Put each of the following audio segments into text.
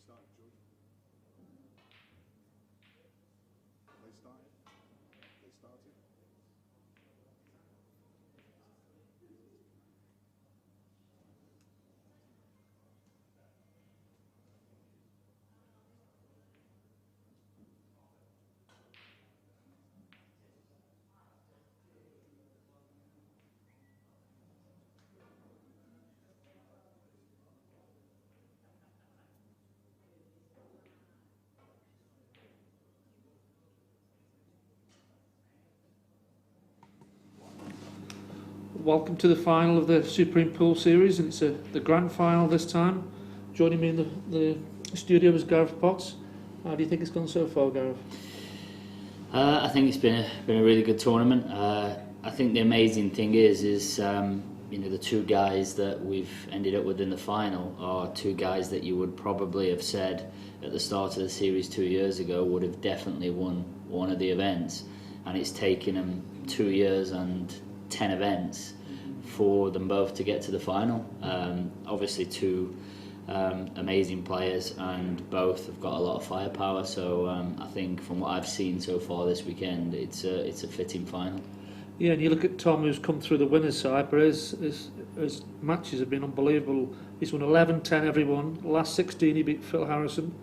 started, George? They started? They started? Welcome to the final of the Supreme Pool Series, and it's the grand final this time. Joining me in the studio is Gareth Potts. How do you think it's gone so far, Gareth? I think it's been a really good tournament. I think the amazing thing is the two guys that we've ended up with in the final are two guys that you would probably have said at the start of the series 2 years ago would have definitely won one of the events, and it's taken them 2 years and 10 events for them both to get to the final. Obviously two amazing players, and both have got a lot of firepower, so I think from what I've seen so far this weekend, it's a fitting final. Yeah, and you look at Tom, who's come through the winners' side, but his matches have been unbelievable. He's won 11-10 everyone. The last 16 he beat Phil Harrison,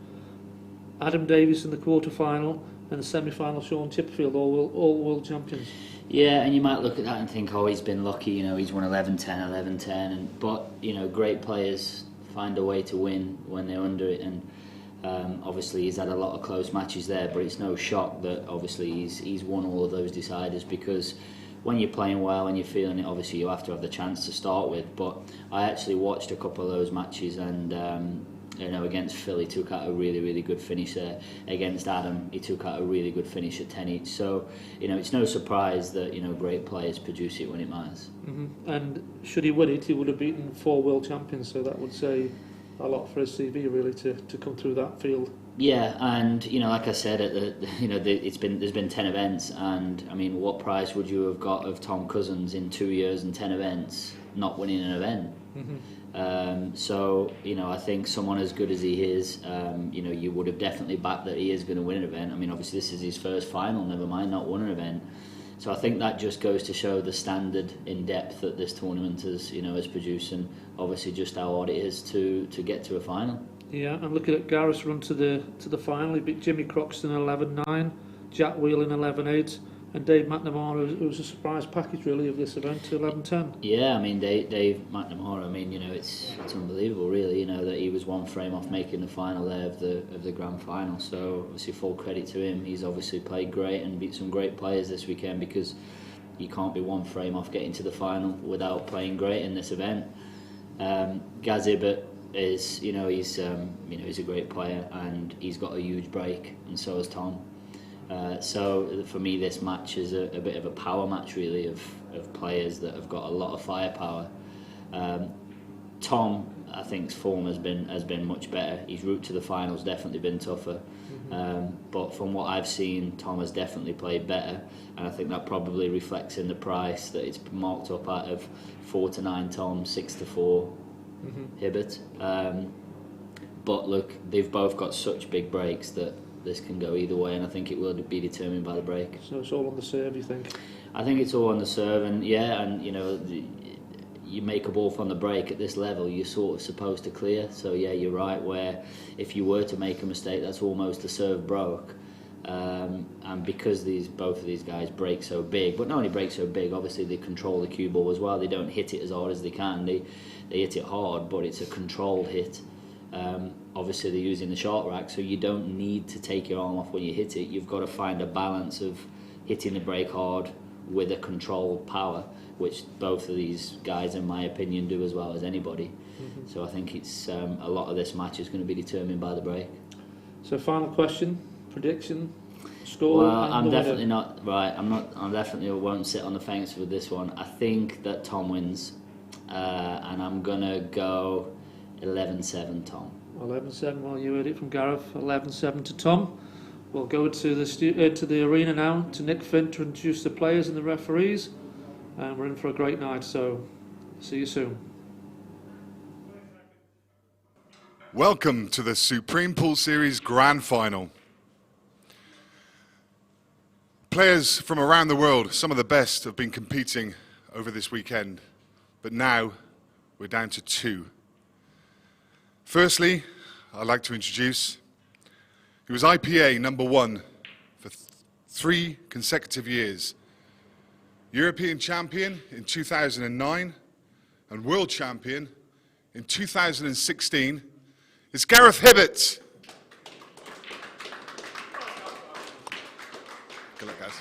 Adam Davies in the quarter-final, and the semi-final Sean Chipperfield, all world champions. Yeah, and you might look at that and think, oh, he's been lucky, he's won 11-10, but great players find a way to win when they're under it, and obviously he's had a lot of close matches there, but it's no shock that obviously he's won all of those deciders, because when you're playing well and you're feeling it, obviously you have to have the chance to start with. But I actually watched a couple of those matches, and against Phil he took out a really, really good finish there. Against Adam he took out a really good finish at 10 each. So it's no surprise that great players produce it when it matters. Mm-hmm. And should he win it, he would have beaten 4 world champions, so that would say a lot for his CV really to come through that field. Yeah, and like I said, there's been 10 events, and I mean, what prize would you have got of Tom Cousins in 2 years and 10 events not winning an event? Mm-hmm. So I think someone as good as he is, you would have definitely backed that he is going to win an event. I mean, obviously this is his first final, never mind not won an event. So I think that just goes to show the standard in depth that this tournament has produced, and obviously just how hard it is to get to a final. Yeah, and looking at Gareth's run to the final, he beat Jimmy Croxton 11-9, Jack Whelan 11-8, and Dave McNamara, who was a surprise package really of this event, 11-10. Yeah, I mean Dave McNamara, I mean it's unbelievable really, that he was one frame off making the final there of the grand final. So obviously full credit to him. He's obviously played great and beat some great players this weekend, because you can't be one frame off getting to the final without playing great in this event. Gaz Hibbott is he's a great player, and he's got a huge break, and so has Tom. So for me this match is a bit of a power match really of players that have got a lot of firepower. Tom, I think's form has been much better. His route to the final's definitely been tougher. But from what I've seen, Tom has definitely played better, and I think that probably reflects in the price that it's marked up out of 4-9 Tom, 6-4 Hibbert. But look, they've both got such big breaks that this can go either way, and I think it will be determined by the break. So it's all on the serve, you think? I think it's all on the serve, and you make a ball from the break at this level, you're sort of supposed to clear. So yeah, you're right, where if you were to make a mistake, that's almost a serve broke. And because both of these guys break so big, but not only break so big, obviously they control the cue ball as well. They don't hit it as hard as they can. They hit it hard, but it's a controlled hit. Obviously they're using the short rack, so you don't need to take your arm off when you hit it. You've got to find a balance of hitting the break hard with a controlled power, which both of these guys, in my opinion, do as well as anybody. So I think it's a lot of this match is going to be determined by the break. So final question, prediction, score. Well, I'm definitely not right. I definitely won't sit on the fence with this one. I think that Tom wins, and I'm gonna go 11-7 Tom. 11-7. Well, you heard it from Gareth. 11-7 to Tom. We'll go to the arena now to Nick Finn to introduce the players and the referees, and we're in for a great night. So, see you soon. Welcome to the Supreme Pool Series Grand Final. Players from around the world, some of the best, have been competing over this weekend, but now we're down to 2. Firstly, I'd like to introduce, he was IPA #1 for 3 consecutive years, European champion in 2009 and world champion in 2016. It's Gareth Hibbott. Good luck, guys.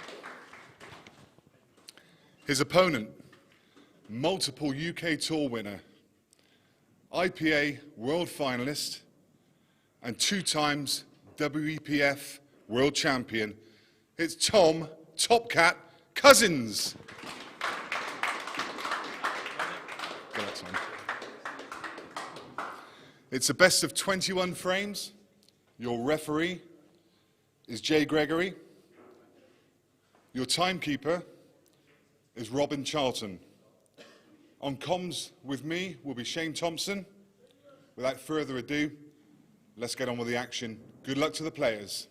His opponent, multiple UK Tour winner, IPA World Finalist, and 2 times WEPF World Champion. It's Tom Topcat Cousins. Good luck, Tom. It's a best of 21 frames. Your referee is Jay Gregory. Your timekeeper is Robin Charlton. On comms with me will be Shane Thompson. Without further ado, let's get on with the action. Good luck to the players.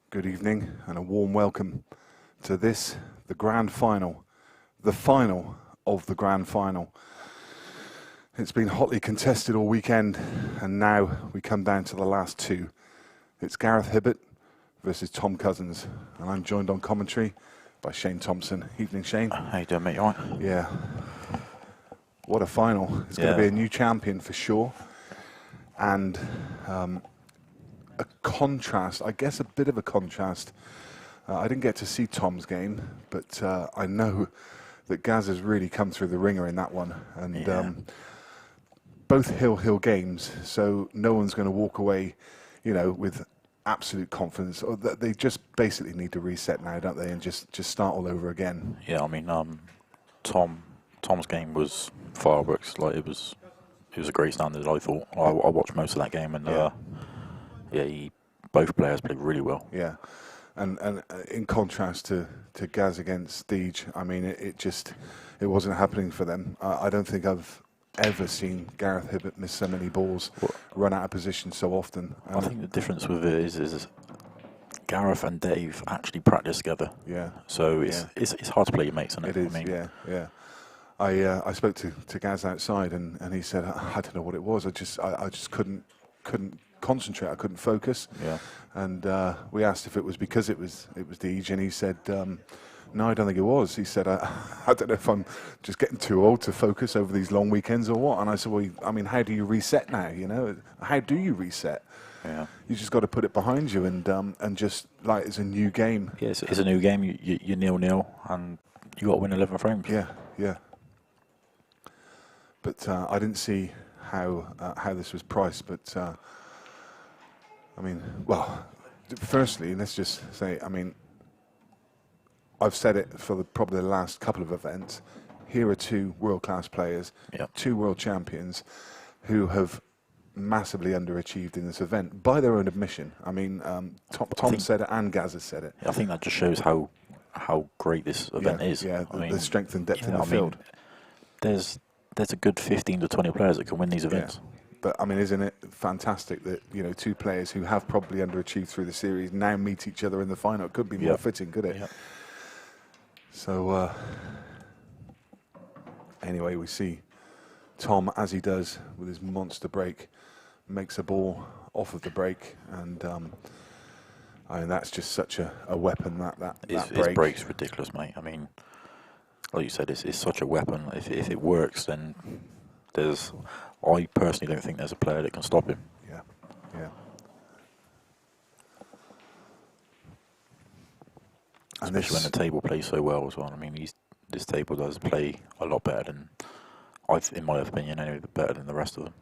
Good evening and a warm welcome to this, the Grand Final, the final of the Grand Final. It's been hotly contested all weekend and now we come down to the last 2. It's Gareth Hibbott versus Tom Cousins, and I'm joined on commentary by Shane Thompson. Evening, Shane. How you doing, mate? You all right? Yeah. What a final. It's going to be a new champion for sure. And a contrast, I guess a bit of a contrast. I didn't get to see Tom's game, but I know that Gaz has really come through the ringer in that one. And both hill games, so no one's going to walk away, you know, with absolute confidence. Or they just basically need to reset now, don't they, and just start all over again. Yeah, I mean, Tom's game was fireworks. Like it was a great standard. I thought. I watched most of that game, and both players played really well. Yeah, and in contrast to Gaz against Deej, I mean, it wasn't happening for them. I don't think I've ever seen Gareth Hibbott miss so many balls, run out of position so often. I think the difference with it is Gareth and Dave actually practice together. Yeah. So it's hard to play your mates, isn't it? It is. I mean, yeah. I spoke to Gaz outside, and he said, I don't know what it was. I just couldn't concentrate. I couldn't focus. Yeah. And we asked if it was because it was Deej, and he said, no, I don't think it was. He said, I don't know if I'm just getting too old to focus over these long weekends or what. And I said, well, I mean, how do you reset now? You know, how do you reset? Yeah. You just got to put it behind you and just like it's a new game. Yeah, it's a new game. You're 0-0 and you got to win 11 frames. Yeah. But I didn't see how this was priced. But I mean, well, firstly, let's just say, I mean, I've said it for probably the last couple of events. Here are 2 world-class players, 2 world champions, who have massively underachieved in this event by their own admission. I mean, Tom said it and Gaz has said it. I think that just shows how great this event is. Yeah, the strength and depth in the field. There's a good 15 to 20 players that can win these events. But I mean, isn't it fantastic that, you know, two players who have probably underachieved through the series now meet each other in the final? It could be more fitting, could it? Yep. So anyway, we see Tom, as he does with his monster break, makes a ball off of the break, and I mean, that's just such a weapon. That break. His break's ridiculous, mate. I mean, like you said, it's such a weapon. If it works, then I personally don't think there's a player that can stop him. Yeah, yeah. And especially when the table plays so well as well. I mean, this table does play a lot better than, in my opinion, anyway, better than the rest of them.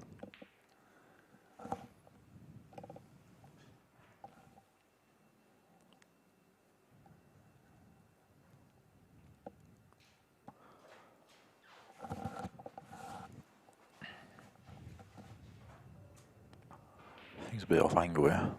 He's a bit off angle here.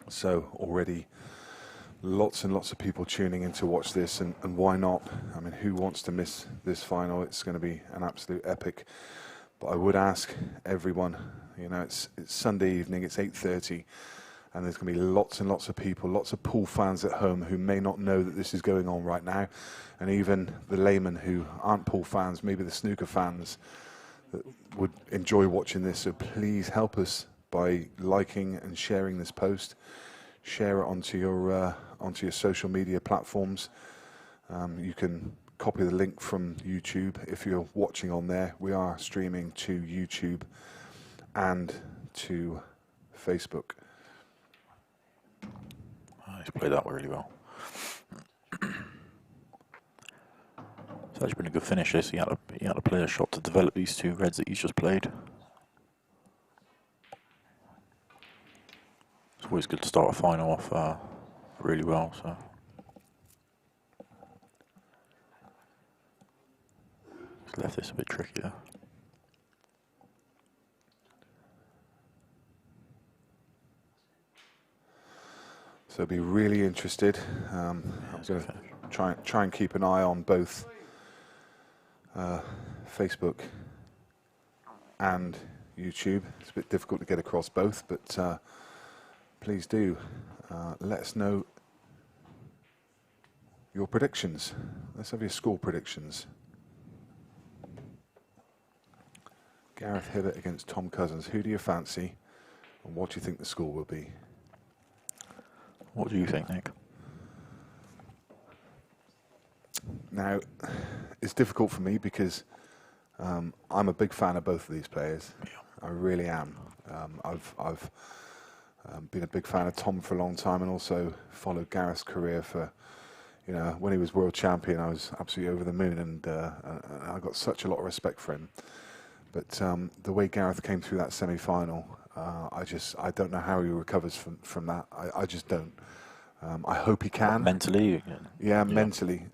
So already lots and lots of people tuning in to watch this, and why not? I mean, who wants to miss this final? It's going to be an absolute epic. But I would ask everyone, you know, it's Sunday evening, it's 8:30, and there's going to be lots and lots of people, lots of pool fans at home who may not know that this is going on right now, and even the laymen who aren't pool fans, maybe the snooker fans, that would enjoy watching this. So please help us by liking and sharing this post. Share it onto your social media platforms. You can copy the link from YouTube if you're watching on there. We are streaming to YouTube and to Facebook. Oh, he's played that really well. It's actually been a good finish. This he had to play a shot to develop these two reds that he's just played. It's always good to start a final off really well. So he's left this a bit trickier. So be really interested. I'm going to try and keep an eye on both Facebook and YouTube. It's a bit difficult to get across both, but please do let us know your predictions. Let's have your score predictions. Gareth Hibbott against Tom Cousins. Who do you fancy, and what do you think the score will be? What do you think, Nick? Now, it's difficult for me because I'm a big fan of both of these players. Yeah. I really am. I've been a big fan of Tom for a long time, and also followed Gareth's career for, you know, when he was world champion, I was absolutely over the moon, and I got such a lot of respect for him. But the way Gareth came through that semi-final, I don't know how he recovers from that. I just don't. I hope he can. Mentally? Yeah, mentally.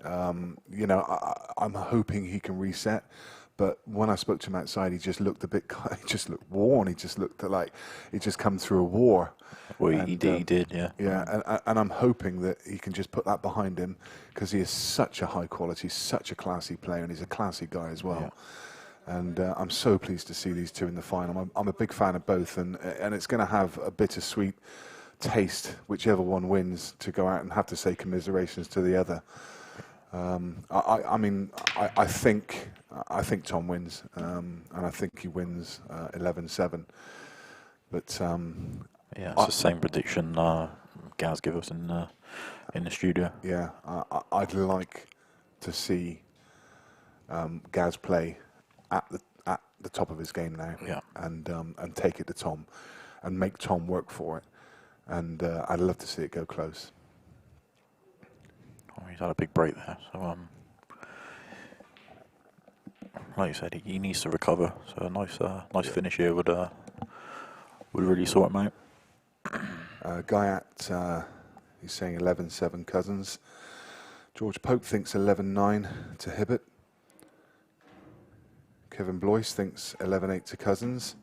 You know, I'm hoping he can reset. But when I spoke to him outside, he just looked he just looked worn. He just looked like he'd just come through a war. Well, he did, yeah. Yeah, and I'm hoping that he can just put that behind him, because he is such a high quality, such a classy player, and he's a classy guy as well. Yeah. And I'm so pleased to see these two in the final. I'm a big fan of both, and it's going to have a bittersweet taste, whichever one wins, to go out and have to say commiserations to the other. I mean, I think Tom wins, and I think he wins 11-7. But yeah, it's the same prediction Gaz gave us in the studio. Yeah, I'd like to see Gaz play at the top of his game now, yeah, and take it to Tom, and make Tom work for it, and I'd love to see it go close. Oh, he's had a big break there, so like you said, he needs to recover. So a nice finish here would really sort him out. Guy at he's saying 11-7 Cousins. George Pope thinks 11-9 to Hibbott. Kevin Blois thinks 11-8 to Cousins.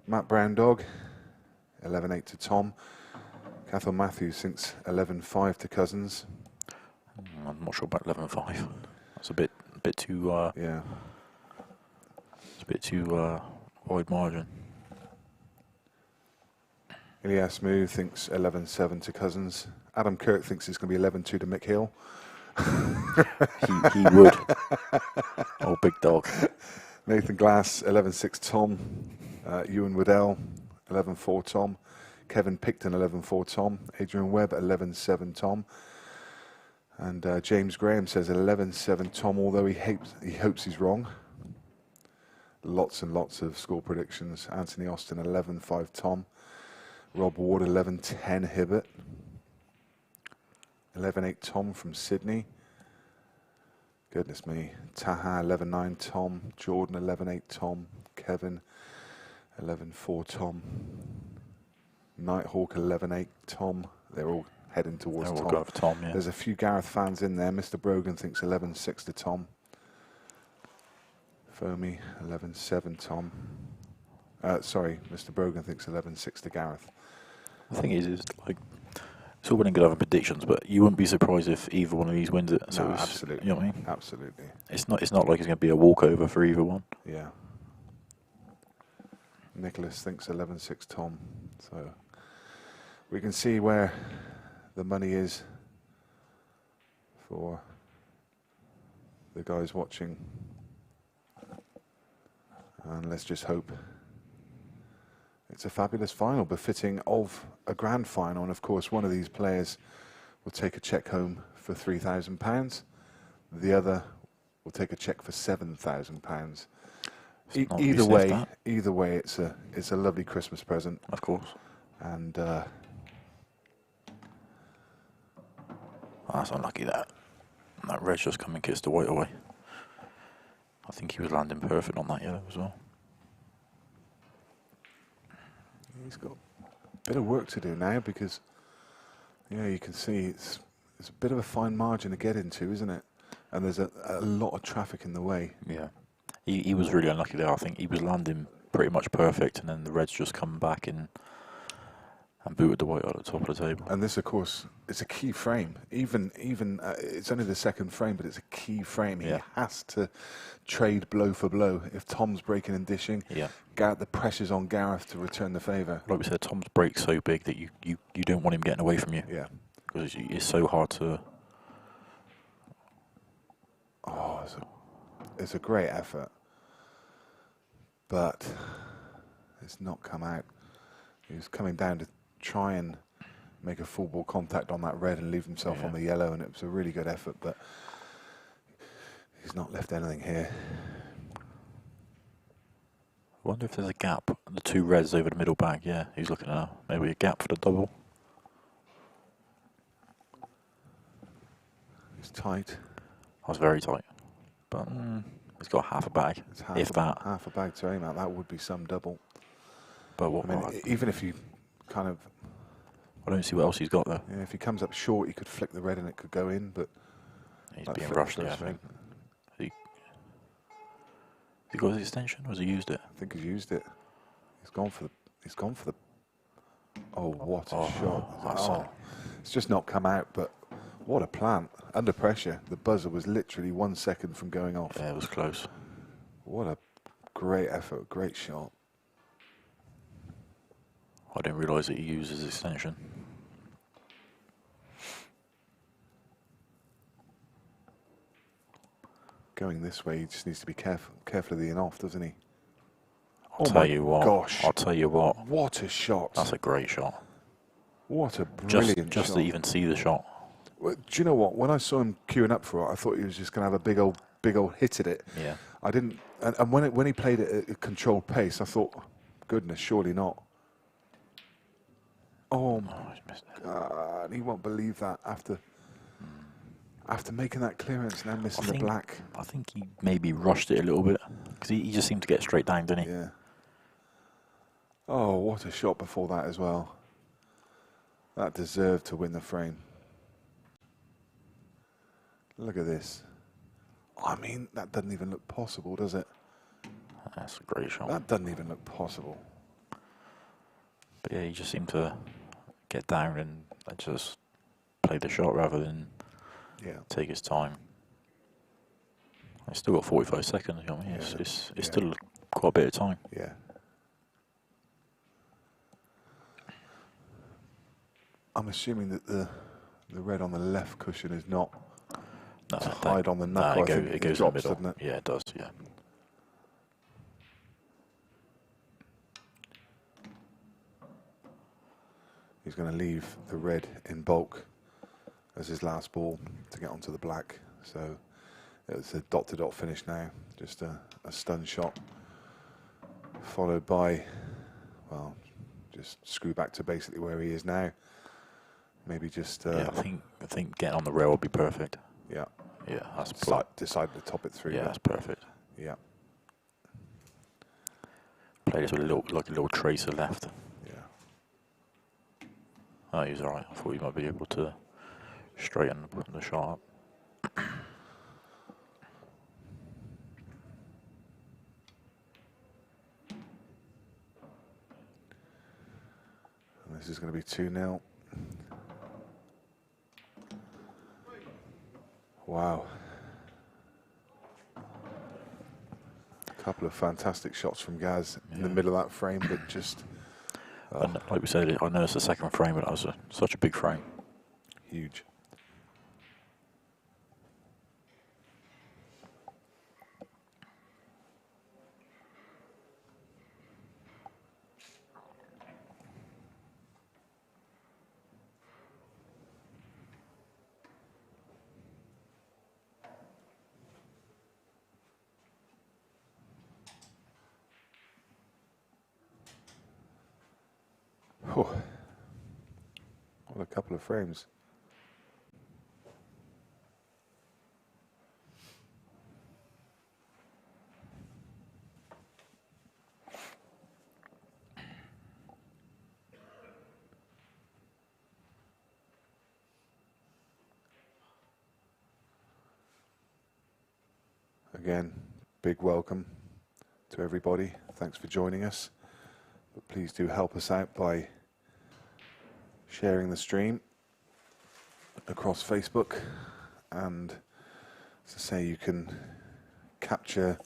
Matt Brown Dog 11-8 to Tom. Cathal Matthews thinks 11-5 to Cousins. I'm not sure about 11-5. That's a bit too. Yeah. It's a bit too wide margin. Elias Smooth thinks 11-7 to Cousins. Adam Kirk thinks it's going to be 11-2 to Mick Hill. he would. Oh, big dog. Nathan Glass 11-6 Tom. Ewan Waddell 11-4 Tom. Kevin Picton 11-4 Tom. Adrian Webb 11-7 Tom. And James Graham says 11-7 Tom, although he hopes he's wrong. Lots and lots of score predictions. Anthony Austin 11-5 Tom. Rob Ward 11-10 Hibbert. 11-8 Tom from Sydney. Goodness me. Taha 11-9 Tom. Jordan 11-8 Tom. Kevin 11-4 Tom. Nighthawk 11-8 Tom. They're all heading towards Tom. Go for Tom, yeah. There's a few Gareth fans in there. Mr. Brogan thinks 11-6 to Tom. Foamy 11-7 Tom. Sorry, Mr. Brogan thinks 11-6 to Gareth. The thing is like, it's all well and good having predictions, but you wouldn't be surprised if either one of these wins it. So no, absolutely. You know what I mean? Absolutely. It's not like it's going to be a walkover for either one. Yeah. Nicholas thinks 11-6 Tom. So we can see where the money is for the guys watching. And let's just hope it's a fabulous final, befitting of a grand final. And of course, one of these players will take a cheque home for £3,000. The other will take a cheque for £7,000. Either way, it's a lovely Christmas present. Of course. And that's unlucky that red's just come and kissed the white away. I think he was landing perfect on that yellow as well. He's got a bit of work to do now because, yeah, you can see it's a bit of a fine margin to get into, isn't it? And there's a lot of traffic in the way. Yeah. He was really unlucky there. I think he was landing pretty much perfect, and then the reds just come back and booted the white out at the top of the table. And this, of course, it's a key frame. Even it's only the second frame, but it's a key frame. Yeah. He has to trade blow for blow. If Tom's breaking and dishing, Yeah. the pressure's on Gareth to return the favour. Like we said, Tom's break's so big that you don't want him getting away from you. Yeah. Because it's so hard to... Oh, it's a great effort. But it's not come out. He was coming down to try and make a full ball contact on that red and leave himself on the yellow, and it was a really good effort, but he's not left anything here. I wonder if there's a gap. The two reds over the middle bag, yeah, he's looking at maybe a gap for the double. It's tight. That was very tight. But he's got half a bag, It's half if that. half a bag to aim at. That would be some double. But what? I mean, even if you kind of... I don't see what else he's got there. Yeah, if he comes up short, he could flick the red and it could go in, but... He's like being flick rushed the there, I first think. ring. He got his extension, or has he used it? I think he's used it. He's gone for the... Oh, what a shot. That's It's just not come out, but what a plant. Under pressure, the buzzer was literally 1 second from going off. Yeah, it was close. What a great effort, great shot. I didn't realise that he used his extension. Going this way, he just needs to be careful of the in-off, doesn't he? I'll tell you what. Gosh. I'll tell you what. What a shot. That's a great shot. What a brilliant just shot. to even see the shot. Well, do you know what? When I saw him queuing up for it, I thought he was just going to have a big old hit at it. Yeah. I didn't, and when he played it at a controlled pace, I thought, goodness, surely not. Oh my he's missed it. God, he won't believe that after After making that clearance, now missing the black. I think he maybe rushed it a little bit because he just seemed to get straight down, didn't he? Yeah. Oh, what a shot before that as well. That deserved to win the frame. Look at this. I mean, that doesn't even look possible, does it? That's a great shot. That doesn't even look possible. But yeah, he just seemed to get down and just play the shot rather than take his time. He's still got 45 seconds, you know what I mean? It's still quite a bit of time. Yeah. I'm assuming that the red on the left cushion is not tied on the knuckle. It goes drops, in the middle. doesn't it? Yeah, it does, yeah. He's going to leave the red in bulk as his last ball to get onto the black. So it's a dot-to-dot finish now. Just a stun shot, followed by, well, just screw back to basically where he is now. Maybe just... yeah, I think getting on the rail would be perfect. Yeah. Yeah, that's decide to top it through. Yeah, that's perfect. Yeah. Play this with a little tracer left. Yeah. Oh, he's alright. I thought he might be able to straighten the shot up. And this is going to be 2-0. Wow. A couple of fantastic shots from Gaz in the middle of that frame, but just... And like we said, I know it's the second frame, but that was such a big frame. Huge. Oh, what a couple of frames. Again, big welcome to everybody. Thanks for joining us. But please do help us out by sharing the stream across Facebook, and as I say, you can capture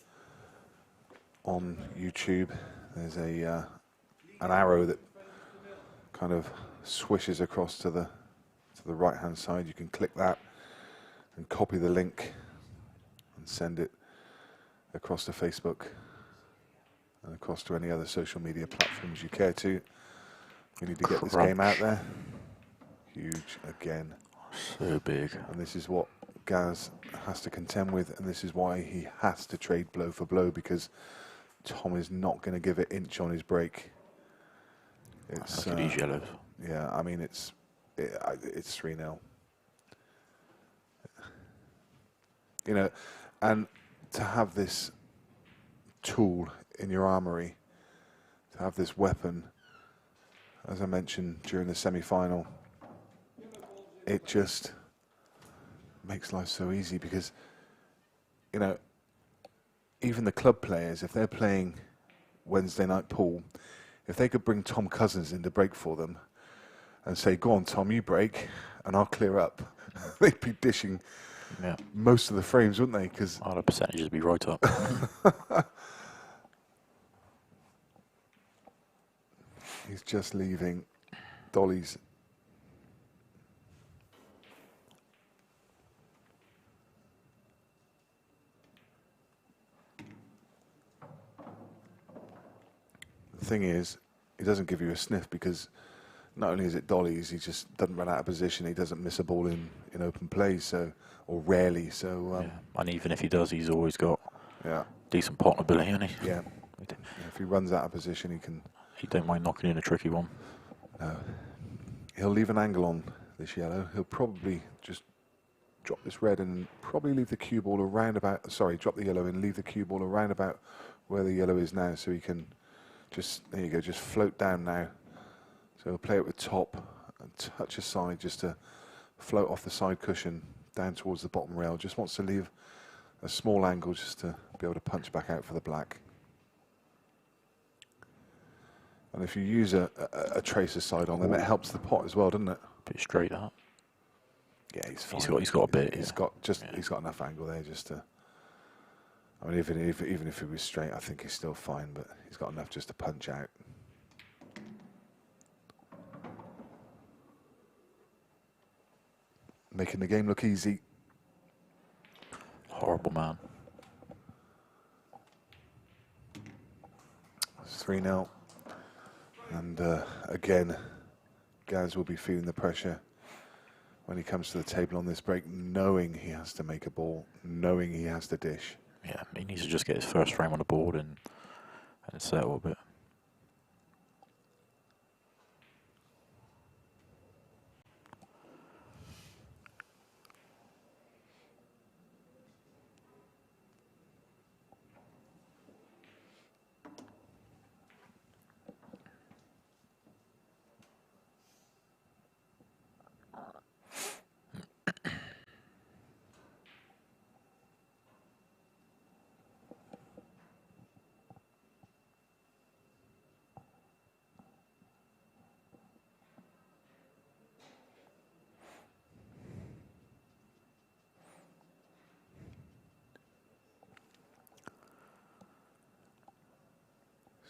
on YouTube. There's an arrow that kind of swishes across to the right hand side. You can click that and copy the link and send it across to Facebook and across to any other social media platforms you care to. We need to get this game out there. Huge again. So big. And this is what Gaz has to contend with, and this is why he has to trade blow for blow, because Tom is not going to give an inch on his break. It's Look at these yellows. Yeah, I mean it's 3-0. You know, and to have this tool in your armory, to have this weapon, as I mentioned during the semi-final, it just makes life so easy, because, you know, even the club players, if they're playing Wednesday night pool, if they could bring Tom Cousins in to break for them and say, go on, Tom, you break, and I'll clear up, they'd be dishing most of the frames, wouldn't they? Because the percentages would be right up. He's just leaving dollies. The thing is, he doesn't give you a sniff, because not only is it dollies, he just doesn't run out of position. He doesn't miss a ball in open play, so, or rarely. So, and even if he does, he's always got yeah, decent partner ability, hasn't he? Yeah. If he runs out of position, he can. He don't mind knocking in a tricky one. No, he'll leave an angle on this yellow. He'll probably just drop this red and probably leave the cue ball around about, sorry, drop the yellow and leave the cue ball around about where the yellow is now, so he can just, there you go, just float down now. So he'll play it with top and touch aside just to float off the side cushion down towards the bottom rail. Just wants to leave a small angle just to be able to punch back out for the black. And if you use a tracer side on them, it helps the pot as well, doesn't it? Bit straight up. Yeah, he's fine. He's got a bit. He's got enough angle there just to. I mean, even if he was straight, I think he's still fine. But he's got enough just to punch out. Making the game look easy. Horrible man. It's 3-0. And again, Gaz will be feeling the pressure when he comes to the table on this break, knowing he has to make a ball, knowing he has to dish. Yeah, he needs to just get his first frame on the board and settle a bit.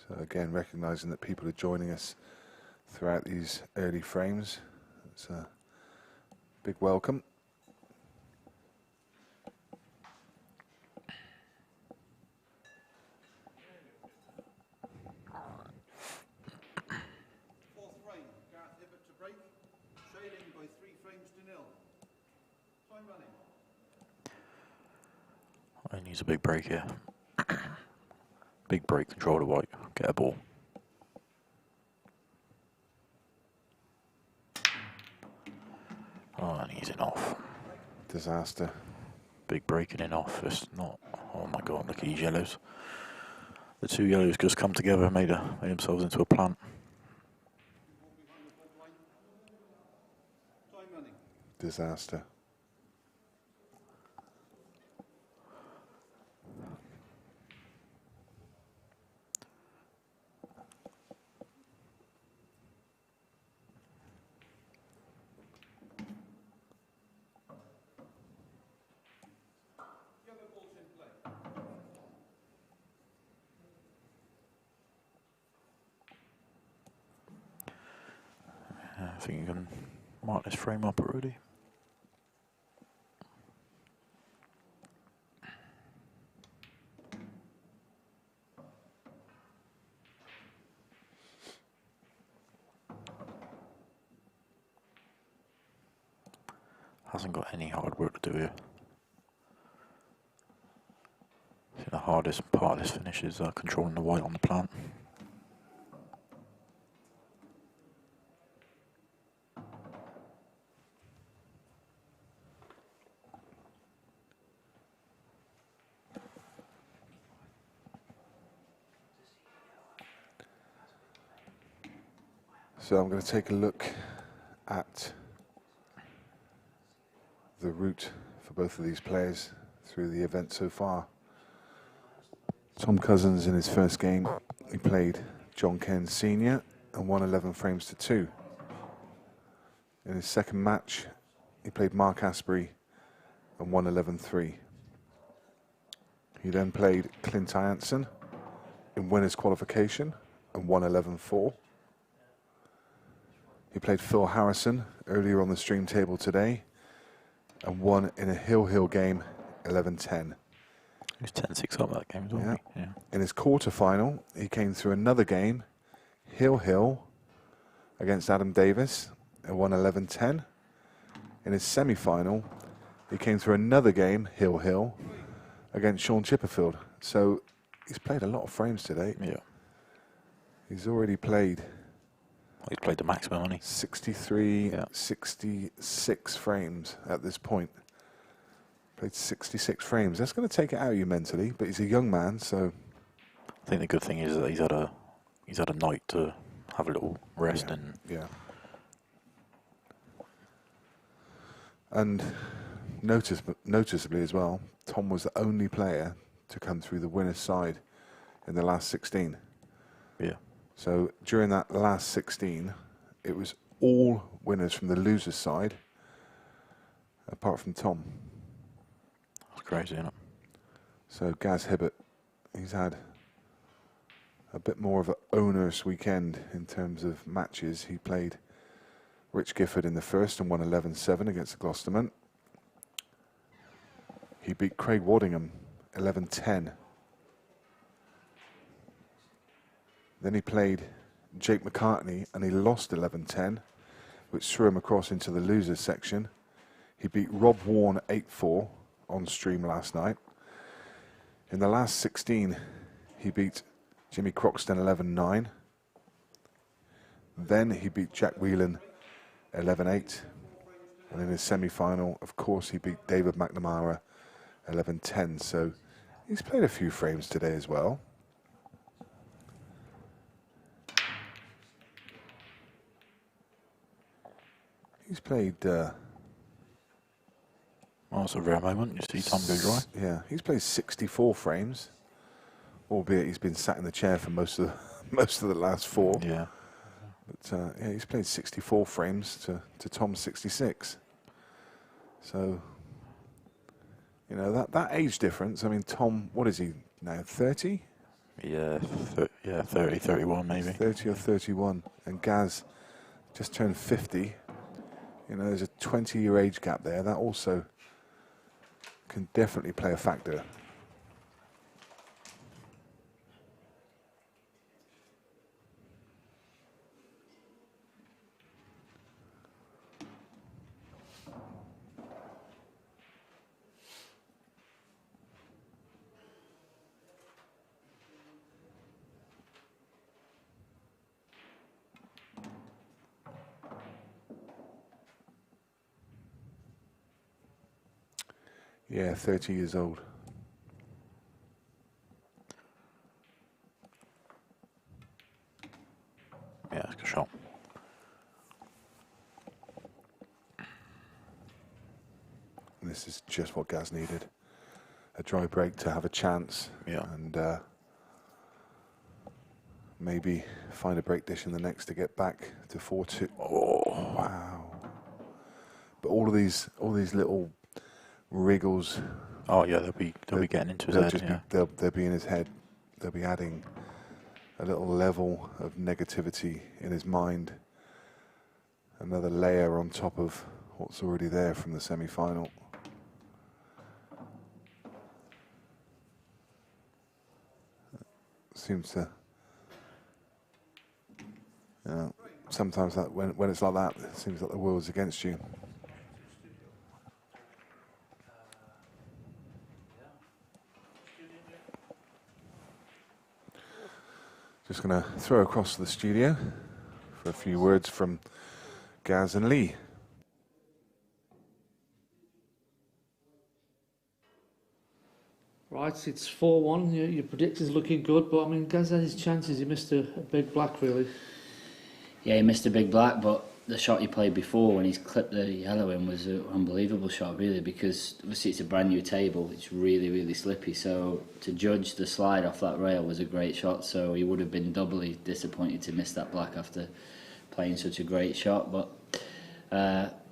So again, recognising that people are joining us throughout these early frames. It's a big welcome. Fourth frame, Gareth Hibbott to break, trailing by 3 frames to 0. Time running. He needs a big break here. Big break, control the white, get a ball. Oh, and he's in off. Disaster. Big breaking in off. It's not. Oh my God! Look at these yellows. The two yellows just come together and made themselves into a plant. Time running. Disaster. I think you can mark this frame up already. Hasn't got any hard work to do here. I think the hardest part of this finish is controlling the white on the plant. So I'm going to take a look at the route for both of these players through the event so far. Tom Cousins in his first game, he played John Cairns Sr. and won 11 frames to 2. In his second match, he played Mark Asprey and won 11-3. He then played Clint Jansen in winners qualification and won 11-4. He played Phil Harrison earlier on the stream table today and won in a Hill game 11-10. He was 10-6 up that game as well. Yeah. In his quarterfinal, he came through another game, Hill against Adam Davis and won 11-10. In his semi-final, he came through another game, Hill against Sean Chipperfield. So he's played a lot of frames today. Yeah. He's already played. He's played the maximum, hasn't he? 63, 66 frames at this point. Played 66 frames. That's going to take it out of you mentally, but he's a young man, so... I think the good thing is that he's had a night to have a little rest and... Yeah. And noticeably as well, Tom was the only player to come through the winner's side in the last 16. Yeah. So during that last 16, it was all winners from the loser's side, apart from Tom. That's crazy, isn't it? So Gaz Hibbott, he's had a bit more of an onerous weekend in terms of matches. He played Rich Gifford in the first and won 11-7 against the Gloucesterman. He beat Craig Waddingham 11-10. Then he played Jake McCartney and he lost 11-10, which threw him across into the losers section. He beat Rob Warren 8-4 on stream last night. In the last 16, he beat Jimmy Croxton 11-9. Then he beat Jack Whelan 11-8. And in his semi-final, of course, he beat David McNamara 11-10. So he's played a few frames today as well. He's played... well, it's a rare moment. You see Tom go dry. Yeah, he's played 64 frames, albeit he's been sat in the chair for most of the last 4. Yeah. But yeah, he's played 64 frames to Tom's 66. So, you know, that age difference. I mean, Tom, what is he now? 30? Yeah, 30, 31 maybe. 30 or 31, and Gaz just turned 50. You know, there's a 20-year age gap there. That also can definitely play a factor. Yeah, 30 years old. Yeah, it's a good shot. And this is just what Gaz needed. A dry break to have a chance. Yeah. And maybe find a break dish in the next to get back to 4-2. Oh, wow. But all these little wriggles. Oh yeah, they'll be getting into his head. Yeah. They'll be in his head. They'll be adding a little level of negativity in his mind. Another layer on top of what's already there from the semi-final. Seems to, you know, sometimes that when it's like that, it seems like the world's against you. Just going to throw across to the studio for a few words from Gaz and Lee. Right, it's 4-1. Your prediction's looking good, but I mean, Gaz had his chances. He missed a big black, really. Yeah, he missed a big black, but the shot he played before when he's clipped the yellow in was an unbelievable shot, really, because obviously it's a brand new table. It's really, really slippy. So to judge the slide off that rail was a great shot. So he would have been doubly disappointed to miss that black after playing such a great shot. But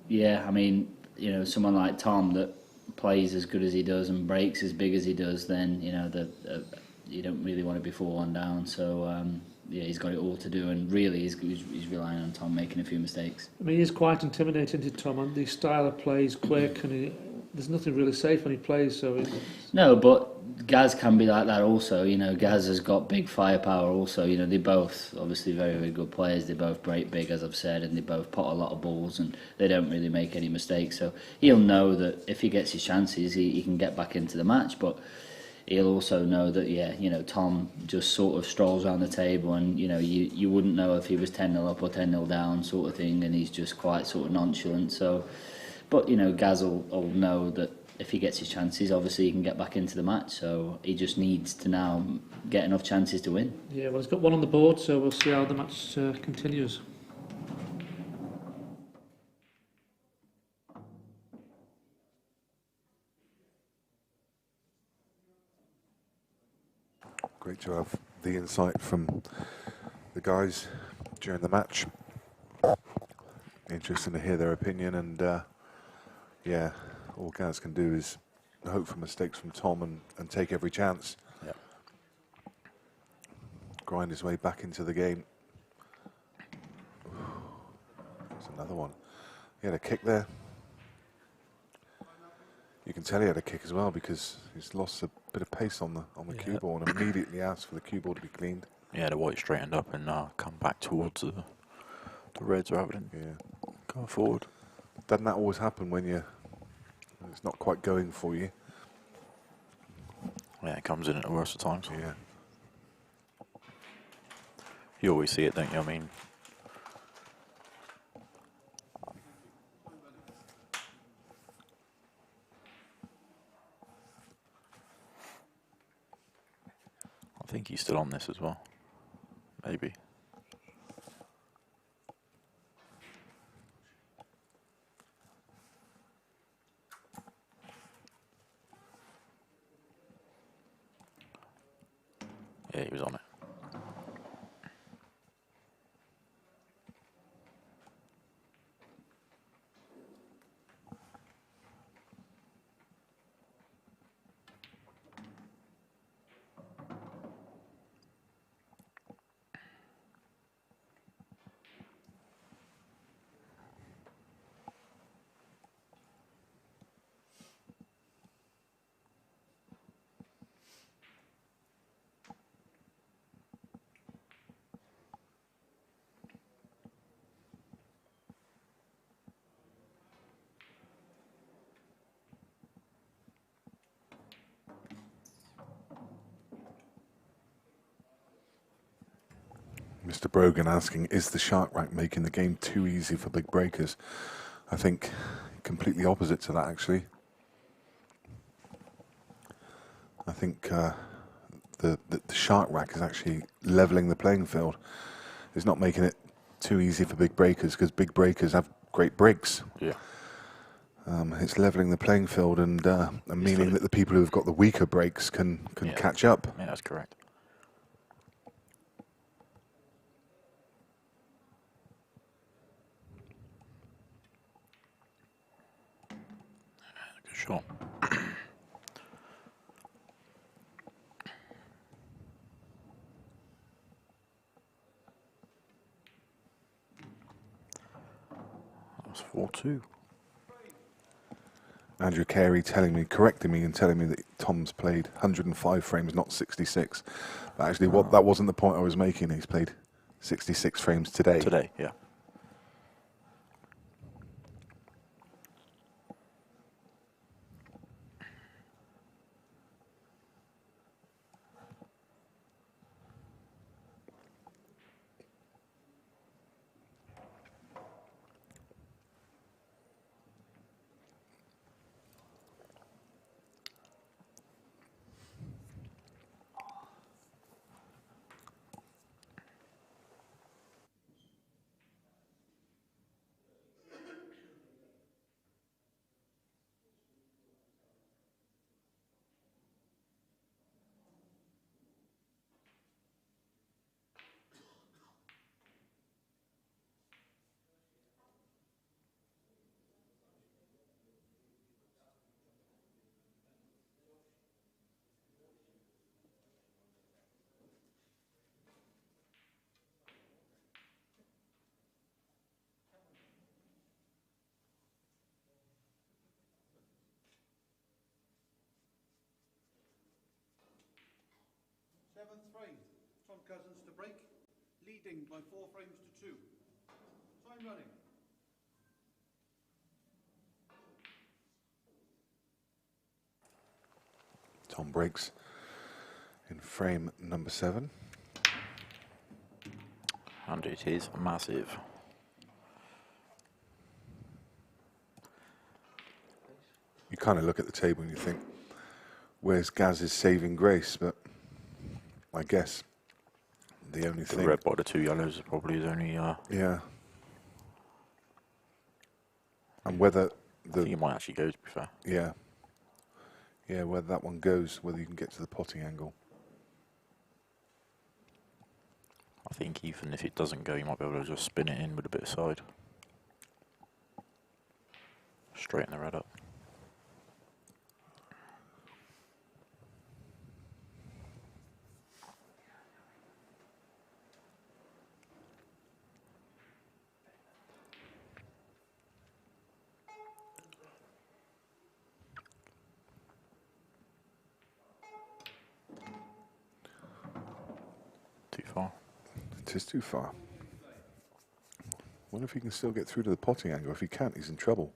yeah, I mean, you know, someone like Tom that plays as good as he does and breaks as big as he does, then you know you don't really want to be 4-1 down. So yeah, he's got it all to do, and really he's relying on Tom making a few mistakes. I mean, he is quite intimidating to Tom, and the style of play is quick, and there's nothing really safe when he plays. So no, but Gaz can be like that also. You know, Gaz has got big firepower also. You know, they both obviously very, very good players. They both break big, as I've said, and they both pot a lot of balls, and they don't really make any mistakes. So he'll know that if he gets his chances, he can get back into the match. But he'll also know that, yeah, you know, Tom just sort of strolls around the table, and you know, you wouldn't know if he was 10-0 up or 10-0 down, sort of thing, and he's just quite sort of nonchalant. So. But, you know, Gaz will know that if he gets his chances, obviously he can get back into the match. So he just needs to now get enough chances to win. Yeah, well, he's got one on the board, so we'll see how the match continues. Great to have the insight from the guys during the match. Interesting to hear their opinion, and yeah, all Gaz can do is hope for mistakes from Tom and take every chance. Yeah. Grind his way back into the game. There's another one. He had a kick there. You can tell he had a kick as well because he's lost a bit of pace on the cue ball and immediately asked for the cue ball to be cleaned. Yeah, the white straightened up and come back towards the reds rather than going forward. Doesn't that always happen when it's not quite going for you? Yeah, it comes in at the worst of times. Yeah. You always see it, don't you? I mean, I think he's still on this as well. Maybe. Yeah, he was on it. Mr. Brogan asking, is the shark rack making the game too easy for big breakers? I think completely opposite to that, actually. I think the shark rack is actually leveling the playing field. It's not making it too easy for big breakers because big breakers have great breaks. Yeah. It's leveling the playing field and meaning that the people who have got the weaker breaks can catch up. Yeah, that's correct. Good shot. That was 4-2. Andrew Carey correcting me and telling me that Tom's played 105 frames, not 66. But actually, that wasn't the point I was making. He's played 66 frames today. Today, yeah. Seventh frame, Tom Cousins to break, leading by 4 frames to 2. Time running. Tom breaks in frame number 7. And it is massive. kind of look at the table and you think, where's Gaz's saving grace? But I guess the only The thing... red by the 2 yellows is probably his only... Yeah. And whether I think he might actually go, to be fair. Yeah. Yeah, whether that one goes, whether you can get to the potting angle. I think even if it doesn't go, you might be able to just spin it in with a bit of side. Straighten the red up. Too far. It is too far. Wonder if he can still get through to the potting angle. If he can't, he's in trouble.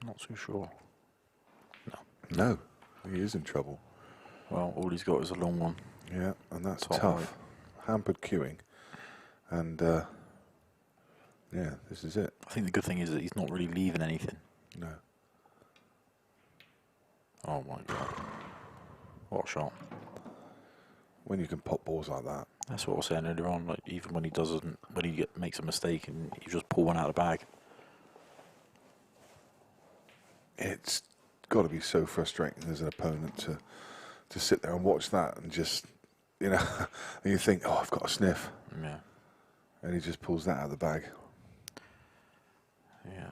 Not too sure. No, he is in trouble. Well, all he's got is a long one. Yeah, and that's Top tough. right. Hampered queuing. And, yeah, this is it. I think the good thing is that he's not really leaving anything. No. Oh my god. What a shot. When you can pop balls like that. That's what I was saying earlier on, like even when he doesn't, when he makes a mistake and you just pull one out of the bag. It's got to be so frustrating as an opponent to sit there and watch that and just, you know, and you think, oh, I've got a sniff. Yeah. And he just pulls that out of the bag. Yeah.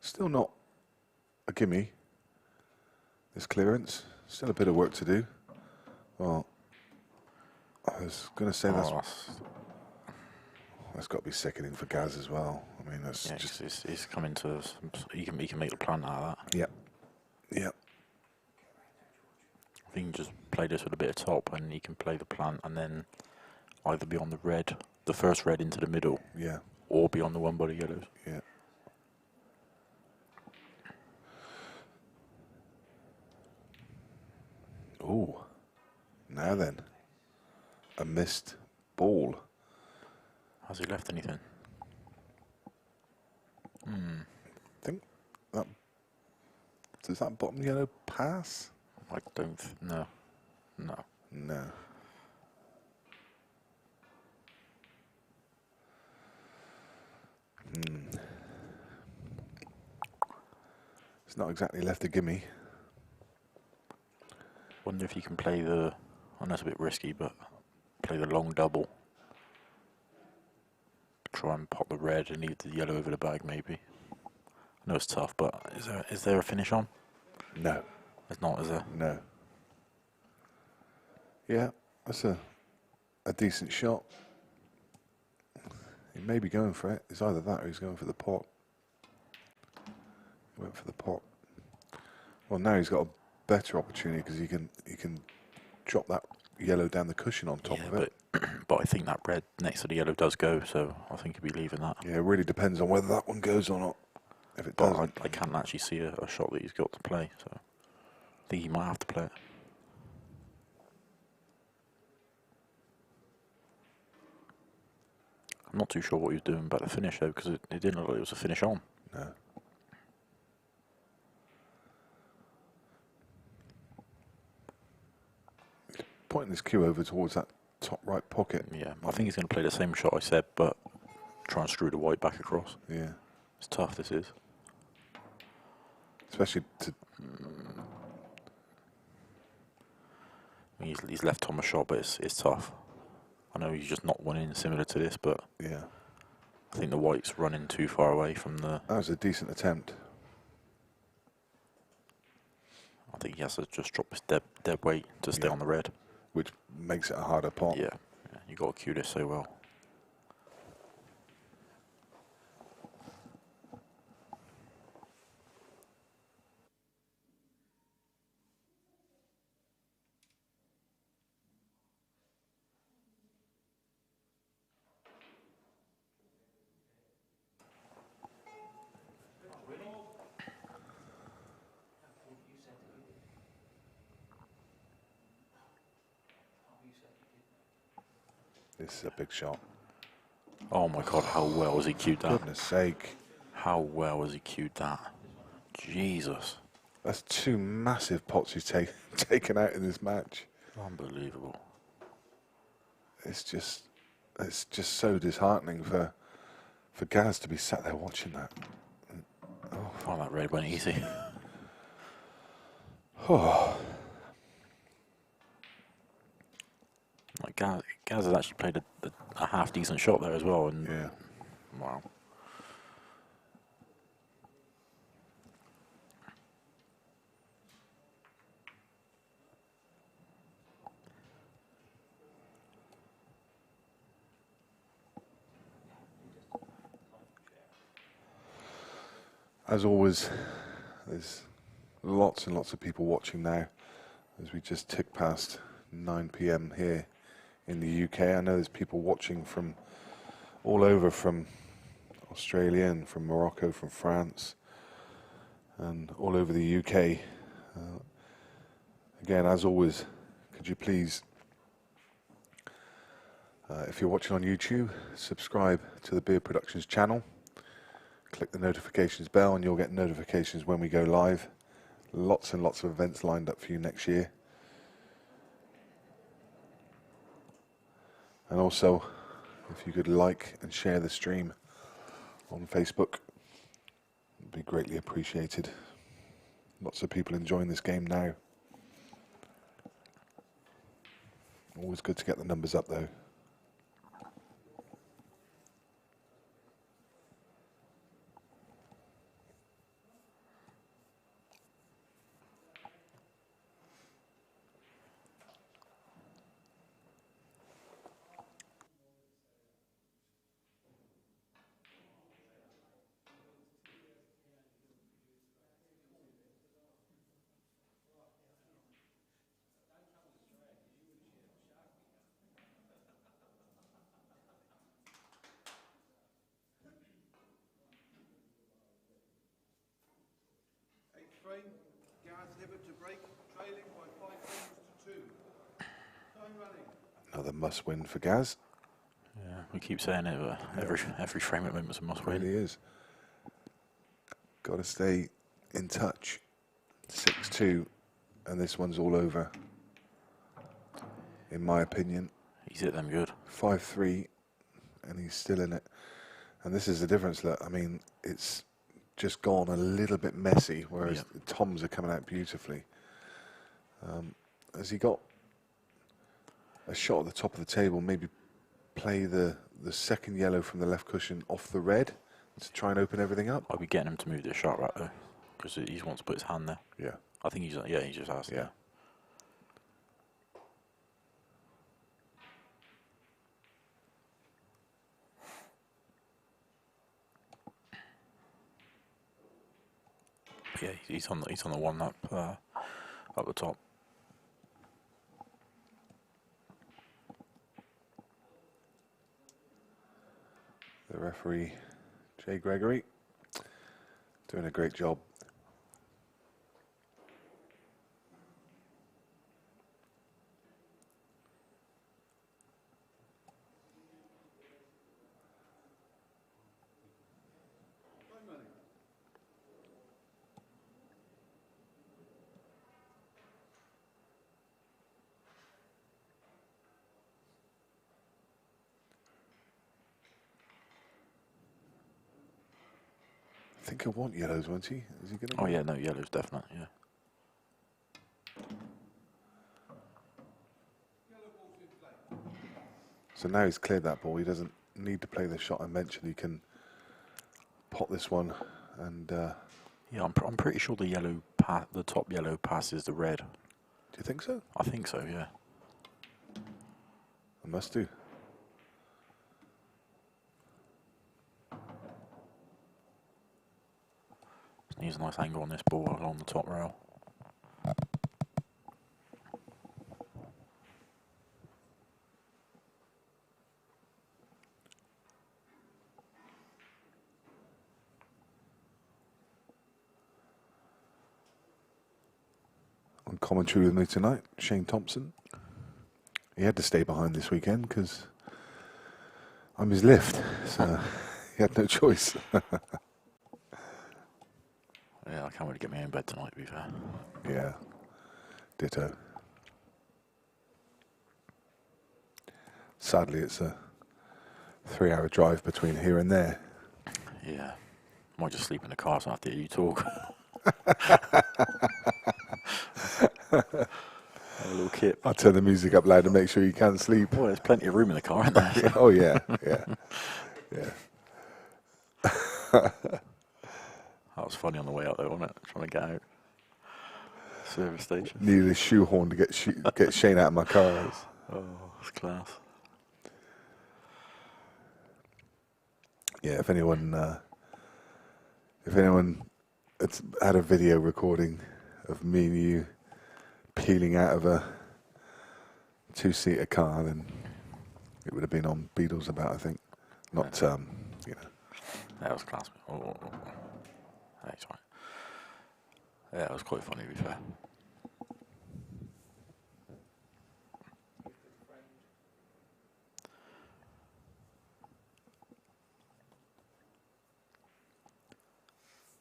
Still not a gimme, this clearance. Still a bit of work to do. Well, I was going to say that's got to be sickening for Gaz as well. I mean, that's Yeah, just... he's coming to, he can make the plant out of that. Yep. Yep. I think he can just play this with a bit of top and he can play the plant and then either be on the red, the first red into the middle, Yeah. or be on the one by the yellows. Yeah. Ooh. Now then. A missed ball. Has he left anything? I think that... Does that bottom yellow pass? I don't, no. No. No. It's not exactly left a gimme. Wonder if he can play the, I know it's a bit risky, but play the long double. Try and pop the red and leave the yellow over the bag maybe. I know it's tough, but is there a finish on? No. There's not, is there? No. Yeah, that's a decent shot. He may be going for it. It's either that or he's going for the pot. He went for the pot. Well, now he's got a better opportunity because he can drop that yellow down the cushion on top of it. But I think that red next to the yellow does go, so I think he'll be leaving that. Yeah, it really depends on whether that one goes or not. If it But doesn't, I can't actually see a shot that he's got to play, so I think he might have to play it. I'm not too sure what he was doing about the finish though, because it didn't look like it was a finish on. no. Pointing this cue over towards that top right pocket. Yeah, I think he's going to play the same shot I said, but try and screw the white back across. Yeah. It's tough, this is. Especially to... I mean, he's left Tom a shot, but it's tough. I know he's just not one in similar to this, but Yeah. I think the white's running too far away from the... That was a decent attempt. I think he has to just drop his dead weight to stay Yeah. on the red. Which makes it a harder pot. Yeah, you got to cue this so well. This is a big shot. Oh my god, how well has he cued that? Goodness sake. How well has he cued that? Jesus. That's 2 massive pots he's taken out in this match. Unbelievable. It's just so disheartening for Gaz to be sat there watching that. Find that Raybone easy. Oh, Like Gaz has actually played a half decent shot there as well. And yeah. wow. As always, there's lots and lots of people watching now as we just tick past 9 p.m. here in the UK. I know there's people watching from all over, from Australia and from Morocco, from France, and all over the UK. Again, as always, could you please, if you're watching on YouTube, subscribe to the Beard Productions channel. Click the notifications bell and you'll get notifications when we go live. Lots and lots of events lined up for you next year. And also, if you could like and share the stream on Facebook, it'd be greatly appreciated. Lots of people enjoying this game now. Always good to get the numbers up though. Frame, Gareth Hibbott to break, trailing by 5 frames to 2. Time running. Another must win for Gaz. Yeah, we keep saying it, but every frame at the moment's a must win. It really is. Got to stay in touch. 6-2, and this one's all over, in my opinion. He's hit them good. 5-3, and he's still in it. And this is the difference. Look, I mean, it's just gone a little bit messy, whereas the toms are coming out beautifully. Has he got a shot at the top of the table? Maybe play the second yellow from the left cushion off the red to try and open everything up? I'll be getting him to move this shot right though, because he wants to put his hand there. Yeah. I think he just has to. Yeah. Yeah, he's on the one up the top. The referee, Jay Gregory, doing a great job. I think he'll want yellows, won't he? Is he going to? Oh yeah, no, yellow's definite. Yeah. So now he's cleared that ball. He doesn't need to play the shot I mentioned. He can pot this one, and Yeah, I'm pretty sure the top yellow passes the red. do you think so? I think so. Yeah. I must do. Needs a nice angle on this ball along the top rail. On commentary with me tonight, Shane Thompson. He had to stay behind this weekend because I'm his lift, so he had no choice. Yeah, I can't really get me in bed tonight, to be fair. Yeah, ditto. Sadly, it's a 3-hour drive between here and there. Yeah. Might just sleep in the car so I have to hear you talk. A little kip. I'll turn the music up loud to make sure you can sleep. Well, there's plenty of room in the car, isn't there? So. Oh, yeah, yeah, yeah. That was funny on the way out, though, wasn't it? Trying to get out. Service station. Needed a shoehorn to get Shane out of my car. Oh, it's class. Yeah, if anyone had had a video recording of me and you peeling out of a 2-seater car, then it would have been on Beatles About, I think. Not, you know. That was class. Oh. That's right. Yeah, it was quite funny, to be fair.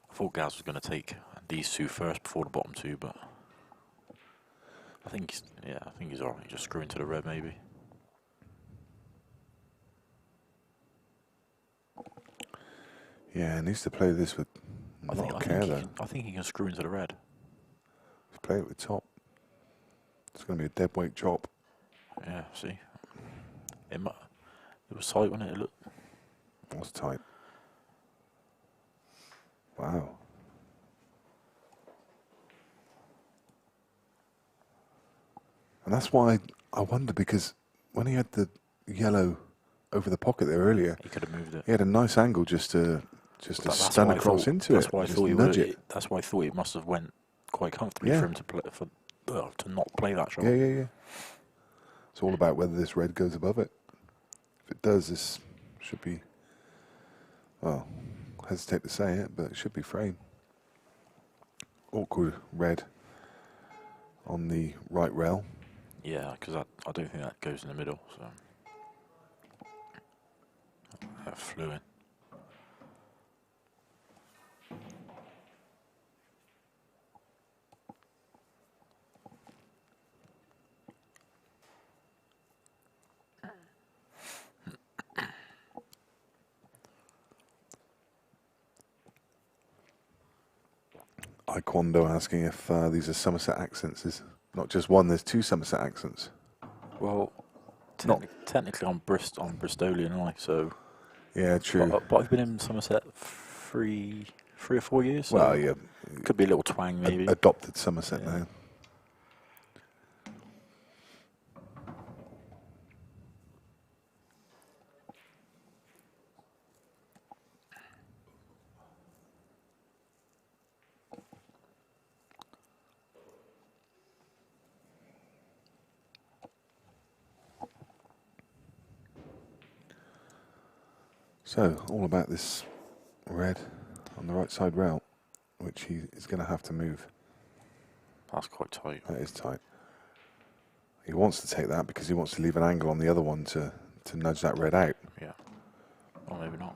I thought Gaz was going to take these two first before the bottom two, but I think he's alright. He just screw into the red, maybe. Yeah, he needs to play this with a lot of care, though. I think he can screw into the red. Play it with top. It's going to be a dead weight drop. Yeah, see. It was tight, wasn't it? It looked. That was tight. Wow. And that's why I wonder, because when he had the yellow over the pocket there earlier, He could have moved it. he had a nice angle just to That's stun why I across thought- into that's it. Why I just thought he nudge would. it. That's why I thought it must have went quite comfortably Yeah. for him to not play that shot. Yeah, yeah, yeah. It's all about whether this red goes above it. If it does, this should be, well, hesitate to say it, but it should be frame. Awkward red on the right rail. Yeah, because I don't think that goes in the middle. So that flew in. Iquando asking if these are Somerset accents. Is not just one, there's two Somerset accents. Well, technically I'm Bristolian, aren't I? So Yeah, true. but I've been in Somerset 3 or 4 years. So Well, yeah. could be a little twang maybe. Adopted Somerset Yeah. now. So, all about this red on the right side rail, which he is going to have to move. That's quite tight. That is tight. He wants to take that because he wants to leave an angle on the other one to nudge that red out. Yeah. Or maybe not.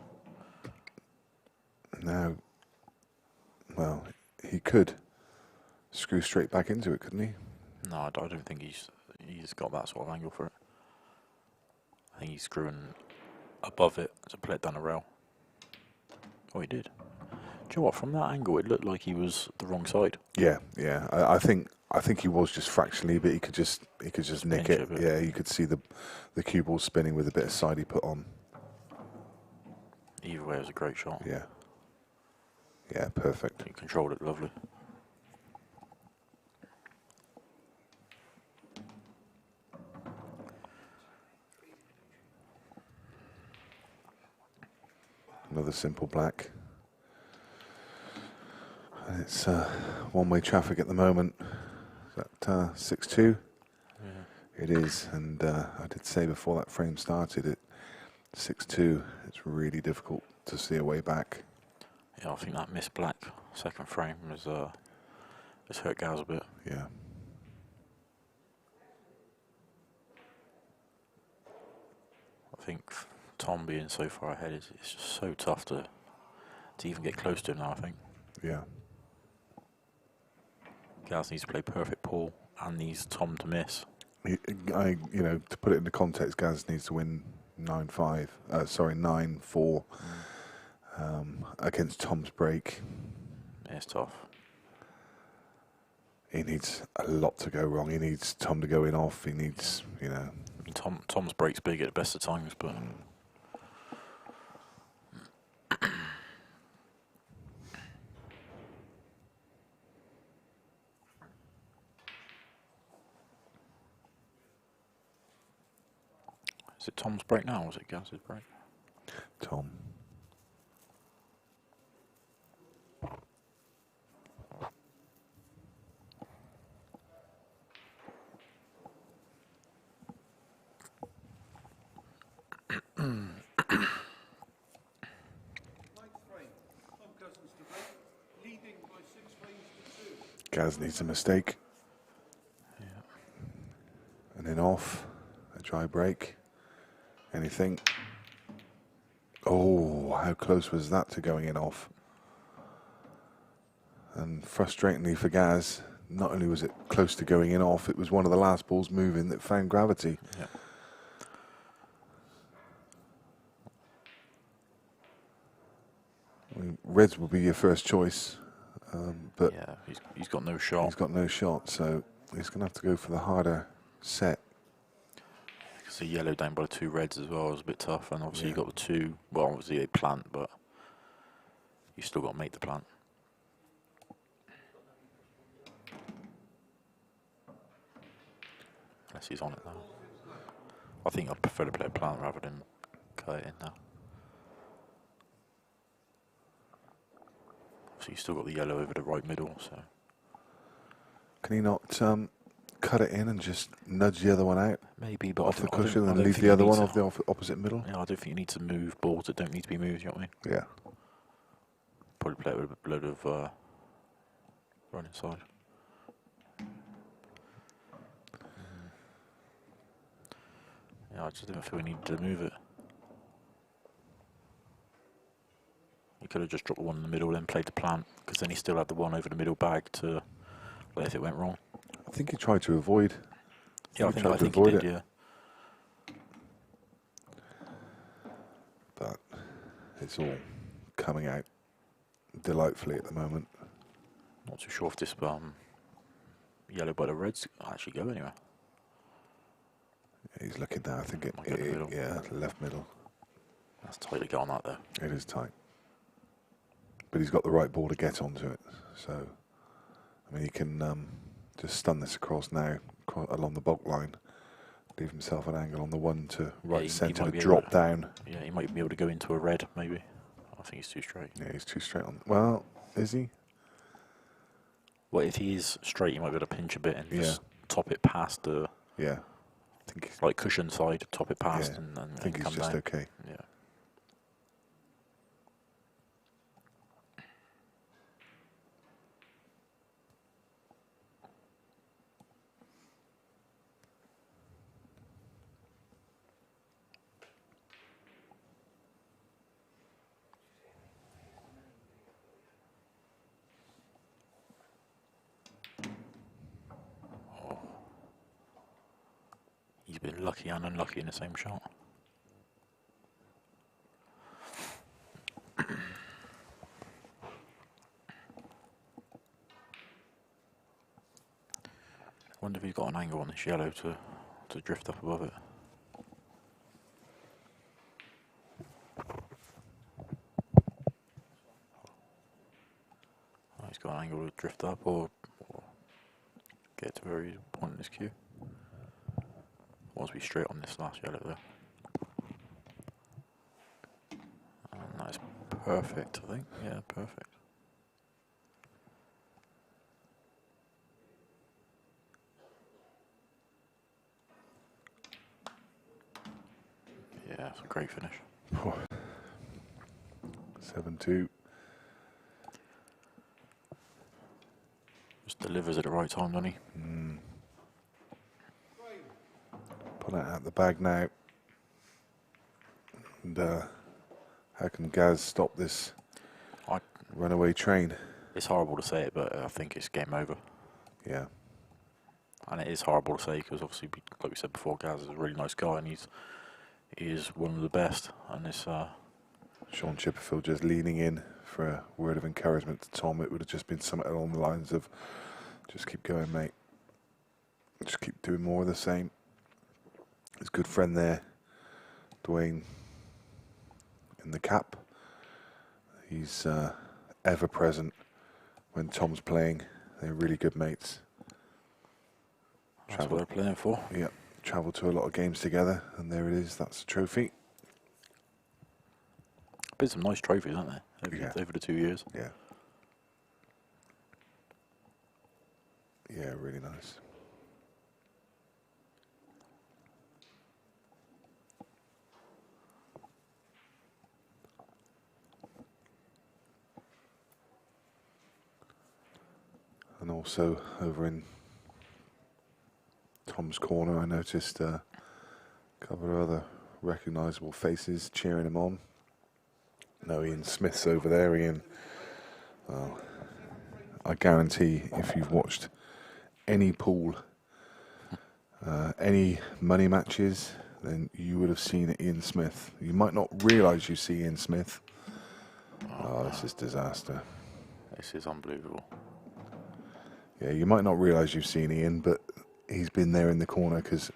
Now, well, he could screw straight back into it, couldn't he? No, I don't think he's got that sort of angle for it. I think he's screwing above it to play it down the rail. Oh, he did. Do you know what? From that angle, it looked like he was the wrong side. Yeah, yeah. I think he was just fractionally, but he could just nick Pinch it. a bit. Yeah, you could see the cue ball spinning with a bit of side he put on. Either way, it was a great shot. Yeah. Yeah, perfect. He controlled it lovely. Another simple black. And it's one-way traffic at the moment. Is that 6-2? Yeah. It is, and I did say before that frame started, it 6-2. It's really difficult to see a way back. Yeah, I think that missed black second frame has hurt Gaz a bit. Yeah. I think Tom being so far ahead it's just so tough to even get close to him now, I think. Yeah. Gaz needs to play perfect Paul and needs Tom to miss. You know, to put it into context, Gaz needs to win 9-5. Sorry, 9-4 against Tom's break. Yeah, it's tough. He needs a lot to go wrong. He needs Tom to go in off. He needs, you know. I mean, Tom's break's big at the best of times, but. Is it Tom's break now, or is it Gaz's break? Tom. Gaz needs a mistake. Yeah. And then off. A dry break. Anything. Oh, how close was that to going in off? And frustratingly for Gaz, not only was it close to going in off, it was one of the last balls moving that found gravity. Yeah. I mean, Reds will be your first choice, but Yeah, he's got no shot. he's got no shot, so he's going to have to go for the harder set. Because the yellow down by the 2 reds as well was a bit tough, and obviously Yeah. you got the 2. Well, obviously they plant, but you still got to make the plant. Unless he's on it now. I think I prefer to play a plant rather than cut it in now. So you still got the yellow over the right middle, so Can he not cut it in and just nudge the other one out maybe, but off the I don't- cushion I and don't leave think the you other need one to- off the opposite middle? Yeah, I don't think you need to move balls that don't need to be moved. You know what I mean? Yeah. Probably play it with a load of run inside. Yeah, I just didn't feel we needed to move it. He could have just dropped the one in the middle, then played the plant, because then he still had the one over the middle bag to let if it went wrong. I think he tried to avoid. Yeah, I he think tried to he avoid did. it. Yeah. But it's all coming out delightfully at the moment. Not too sure if this yellow by the reds actually go anywhere. He's looking now. I think Might go to the middle. yeah, left middle. That's tightly gone that though. It is tight. But he's got the right ball to get onto it. So, I mean, he can just stun this across now along the bulk line. Leave himself an angle on the 1 to right he centre might to be drop able down. Yeah, he might be able to go into a red, maybe. I think he's too straight. Yeah, he's too straight on. Well, is he? Well, if he is straight, he might be able to pinch a bit and Yeah. just top it past the Yeah. I think he's, like cushion side, top it past, yeah, and I think he's come just down. okay. Yeah. He's been lucky and unlucky in the same shot. I wonder if he's got an angle on this yellow to drift up above it. Oh, he's got an angle to drift up or get to where he's pointing his cue. Was we straight on this last yellow there? And that is perfect, I think. Yeah, perfect. Yeah, it's a great finish. 7-2. Just delivers at the right time, doesn't he? Pull it out the bag now. And how can Gaz stop this I, runaway train? it's horrible to say it, but I think it's game over. Yeah. And it is horrible to say because obviously, like we said before, Gaz is a really nice guy and he is one of the best. And it's Sean Chipperfield just leaning in for a word of encouragement to Tom. It would have just been something along the lines of, just keep going, mate. Just keep doing more of the same. His good friend there, Dwayne, in the cap. He's ever present when Tom's playing. They're really good mates. that's what they're playing for. Yeah, travel to a lot of games together, and there it is. That's the trophy. Been some nice trophies, haven't they? Over the 2 years. Yeah. Yeah, really nice. And also over in Tom's corner, I noticed a couple of other recognisable faces cheering him on. No, Ian Smith's over there. Ian, I guarantee if you've watched any pool, any money matches, then you would have seen Ian Smith. You might not realise you see Ian Smith. Oh, this is disaster. This is unbelievable. Yeah, you might not realise you've seen Ian, but he's been there in the corner because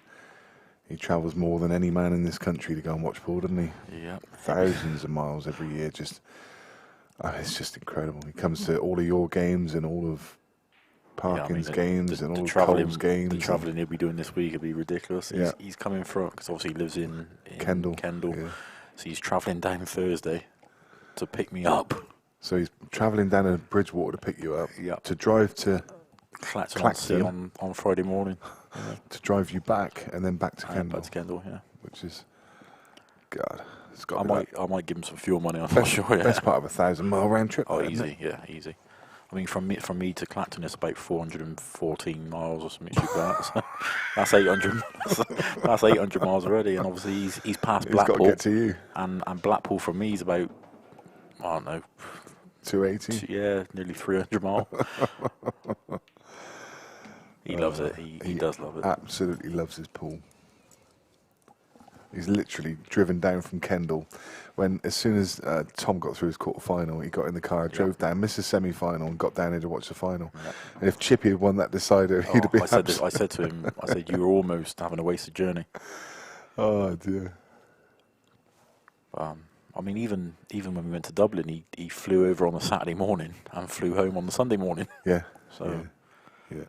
he travels more than any man in this country to go and watch pool, doesn't he? Yeah. Thousands of miles every year. It's just incredible. He comes to all of your games and all of Parkin's games and all of Cole's games. The travelling he'll be doing this week will be ridiculous. Yeah. He's coming from, because obviously he lives in Kendal. Yeah. So he's travelling down Thursday to pick me up. So he's travelling down to Bridgewater to pick you up. Yeah. To drive to Clacton on Friday morning. To drive you back and then back to And Kendal. back to Kendal, yeah. Which is, God, it's got I might give him some fuel money. I'm not sure. Yeah. Best part of a 1,000-mile round trip. Oh, isn't easy, it? yeah, easy. I mean, from me to Clacton, it's about 414 miles or something like that. So that's 800. That's 800 miles already, and obviously he's past Blackpool. He's got to get to you. And Blackpool from me is about, I don't know, 280. Yeah, nearly 300 miles. He loves it. He does love it. Absolutely loves his pool. He's literally driven down from Kendal. As soon as Tom got through his quarter-final, he got in the car, drove down, missed the semi-final, and got down here to watch the final. Yeah. And if Chippy had won that decider, he'd have been. I said to him, you were almost having a wasted journey. Oh dear. I mean, even when we went to Dublin, he flew over on a Saturday morning and flew home on the Sunday morning. Yeah. So. Yeah.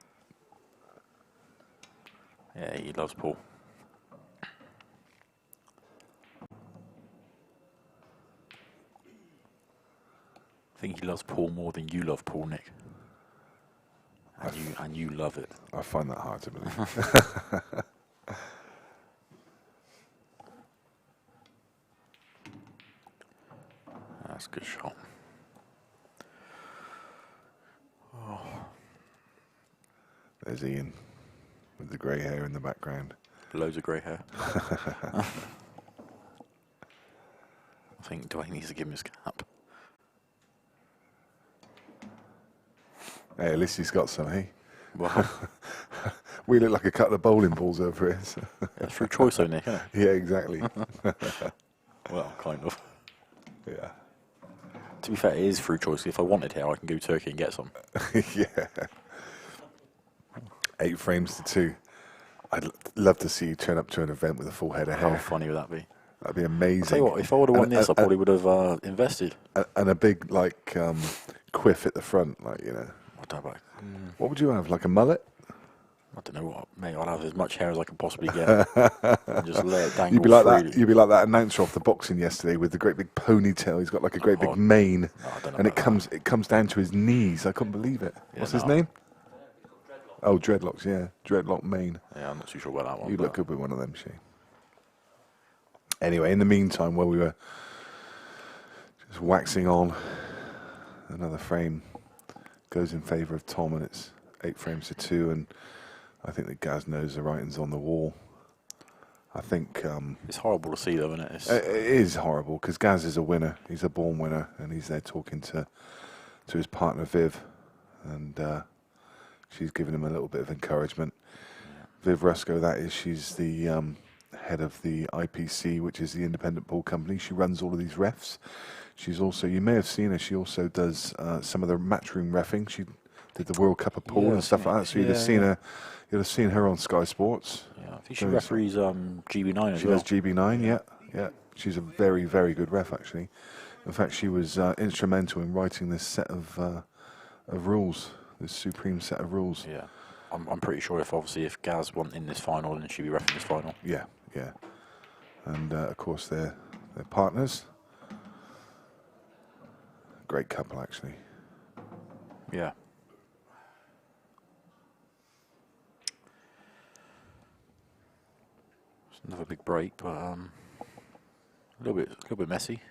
Yeah, he loves pool. I think he loves pool more than you love pool, Nick. And you love it. I find that hard to believe. That's a good shot. Oh. There's Ian with the grey hair in the background. Loads of grey hair. I think Dwayne needs to give him his cap. Hey, at least he's got some, hey? Well, we look like a couple of bowling balls over here. So. It's through choice, though, Nick, isn't it? Yeah, exactly. Well, kind of. Yeah. To be fair, it is through choice. If I wanted here, I can go Turkey and get some. Yeah. 8 frames to 2. I'd love to see you turn up to an event with a full head of hair. How funny would that be? That'd be amazing. I'll tell you what, if I would have won this, I probably would have invested. And a big, quiff at the front, I don't know. What would you have, like a mullet? I don't know what, mate. I'll have as much hair as I can possibly get. And just let it dangle You'd be like freely. that. You'd be like that announcer off the boxing yesterday with the great big ponytail. He's got like a great big mane, No, I don't know and about it comes down to his knees. I couldn't believe it. Yeah, What's his name? Oh, dreadlocks. Yeah, dreadlock mane. Yeah, I'm not too sure about that one. You look good with one of them, Shane. Anyway, in the meantime, while we were just waxing on, another frame goes in favour of Tom, and it's 8 frames to 2, and I think that Gaz knows the writing's on the wall. I think it's horrible to see, though, isn't it? It is horrible because Gaz is a winner. He's a born winner, and he's there talking to his partner Viv, and she's given him a little bit of encouragement. Viv Rusco, that is, she's the head of the IPC, which is the independent pool company. She runs all of these refs. She's also, you may have seen her, she also does some of the matchroom reffing. She did the World Cup of pool and stuff like that. So you'd have seen her. You'd have seen her on Sky Sports. Yeah, I think she referees GB9 as she well. does GB9, yeah. She's a very, very good ref, actually. In fact, she was instrumental in writing this set of rules, this supreme set of rules. Yeah, I'm pretty sure if Gaz wasn't in this final, then she'd be reffing this final. Yeah. And of course, they're partners. Great couple, actually. Yeah. It's another big break, but a little bit messy.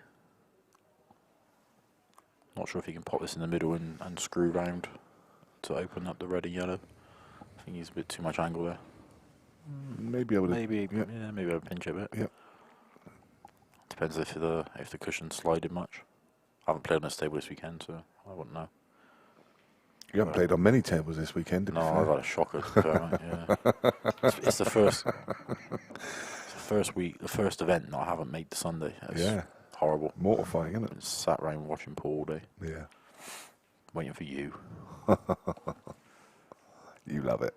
Not sure if he can pop this in the middle and screw round to open up the red and yellow. I think he's a bit too much angle there. Maybe able to. Maybe able to pinch it a bit. Yep. Depends if the cushion's sliding much. I haven't played on this table this weekend, so I wouldn't know. You haven't played on many tables this weekend, No, I've had a shocker. It's the first week, the first event that I haven't made the Sunday. It's horrible. Mortifying, isn't it? Been sat around watching pool all day. Yeah. Waiting for you. You love it.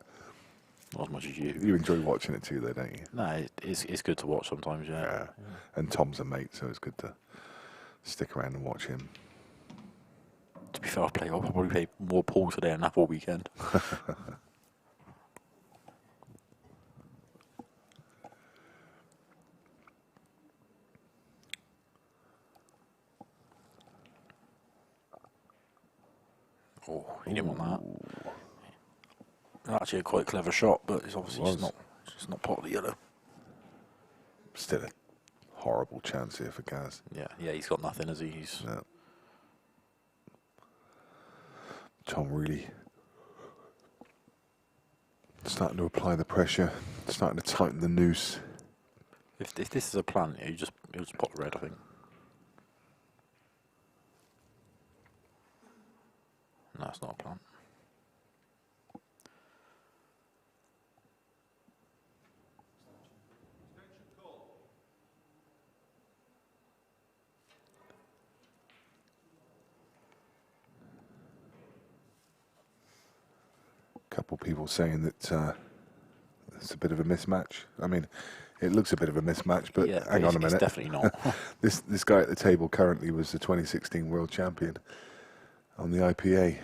Not as much as you. You enjoy watching it too, though, don't you? No, it's good to watch sometimes, yeah. And Tom's a mate, so it's good to stick around and watch him. To be fair, I'll probably play more pool today than that all weekend. Oh, he didn't want that. Actually, a quite clever shot, but it's obviously just not part of the yellow. Still a horrible chance here for Gaz. Yeah, he's got nothing, has he? No. Tom really starting to apply the pressure, starting to tighten the noose. If this is a plan, he'll just pop the red, I think. No, it's not a plan. Couple people saying that it's a bit of a mismatch. I mean, it looks a bit of a mismatch, but hang on a minute. It's definitely not. This guy at the table currently was the 2016 world champion on the IPA,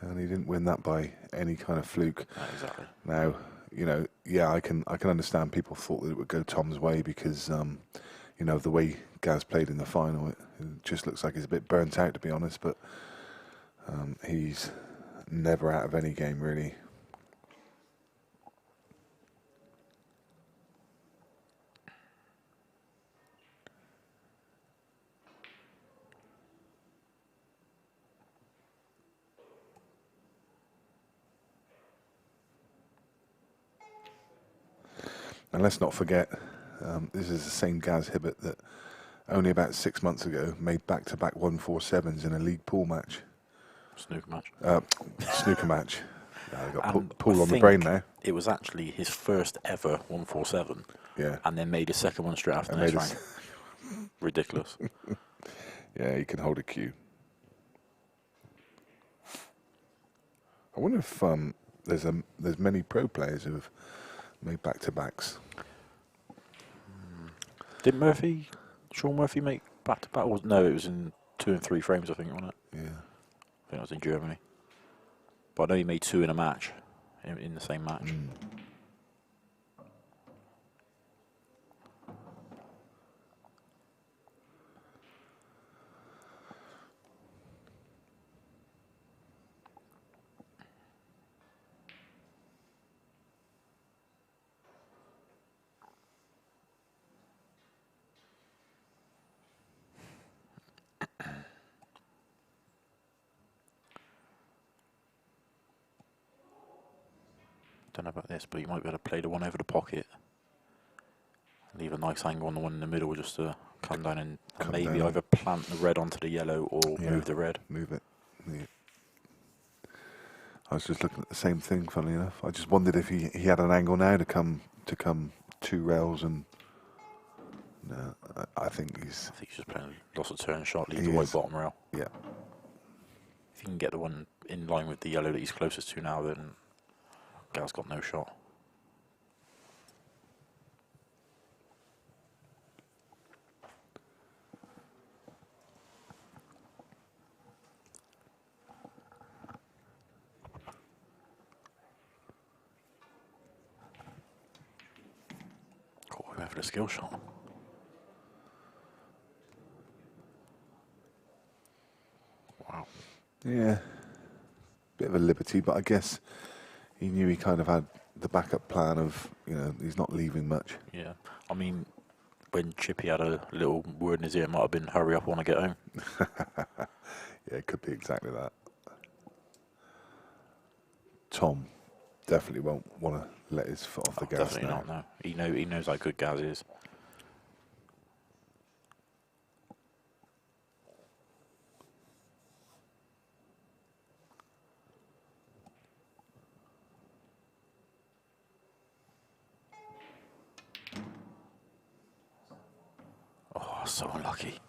and he didn't win that by any kind of fluke. No, exactly. Now, you know, I can understand people thought that it would go Tom's way because, you know, the way Gaz played in the final, it just looks like he's a bit burnt out, to be honest. But he's never out of any game, really. And let's not forget, this is the same Gaz Hibbott that only about 6 months ago made back-to-back 147s in a league pool match. Snooker match. Snooker match. I got And pool I on the brain now. It was actually his first ever 147. Yeah. And then made a second one straight after And next made rank. Ridiculous. Yeah, he can hold a cue. I wonder if there's many pro players who have made back-to-backs. Did Sean Murphy make back-to-back? No, it was in 2 and 3 frames, I think, wasn't it? Yeah. I think that was in Germany. But I know he made 2 in a match, in the same match. Don't know about this, but you might be able to play the one over the pocket. Leave a nice angle on the one in the middle just to come down and maybe either plant the red onto the yellow or move the red. Move it. Yeah. I was just looking at the same thing, funnily enough. I just wondered if he had an angle now to come 2 rails and... No, I think he's... I think he's just playing lots of turn shot, leave He the white is. bottom rail. Yeah. If he can get the one in line with the yellow that he's closest to now, then Gal's got no shot. Oh, we went for the skill shot. Wow. Yeah. Bit of a liberty, but I guess he knew he kind of had the backup plan of, he's not leaving much. Yeah. I mean, when Chippy had a little word in his ear, it might have been, hurry up, I want to get home. Yeah, it could be exactly that. Tom definitely won't want to let his foot off the gas Definitely now. not, no. He knows how good Gaz is. Oh, so unlucky.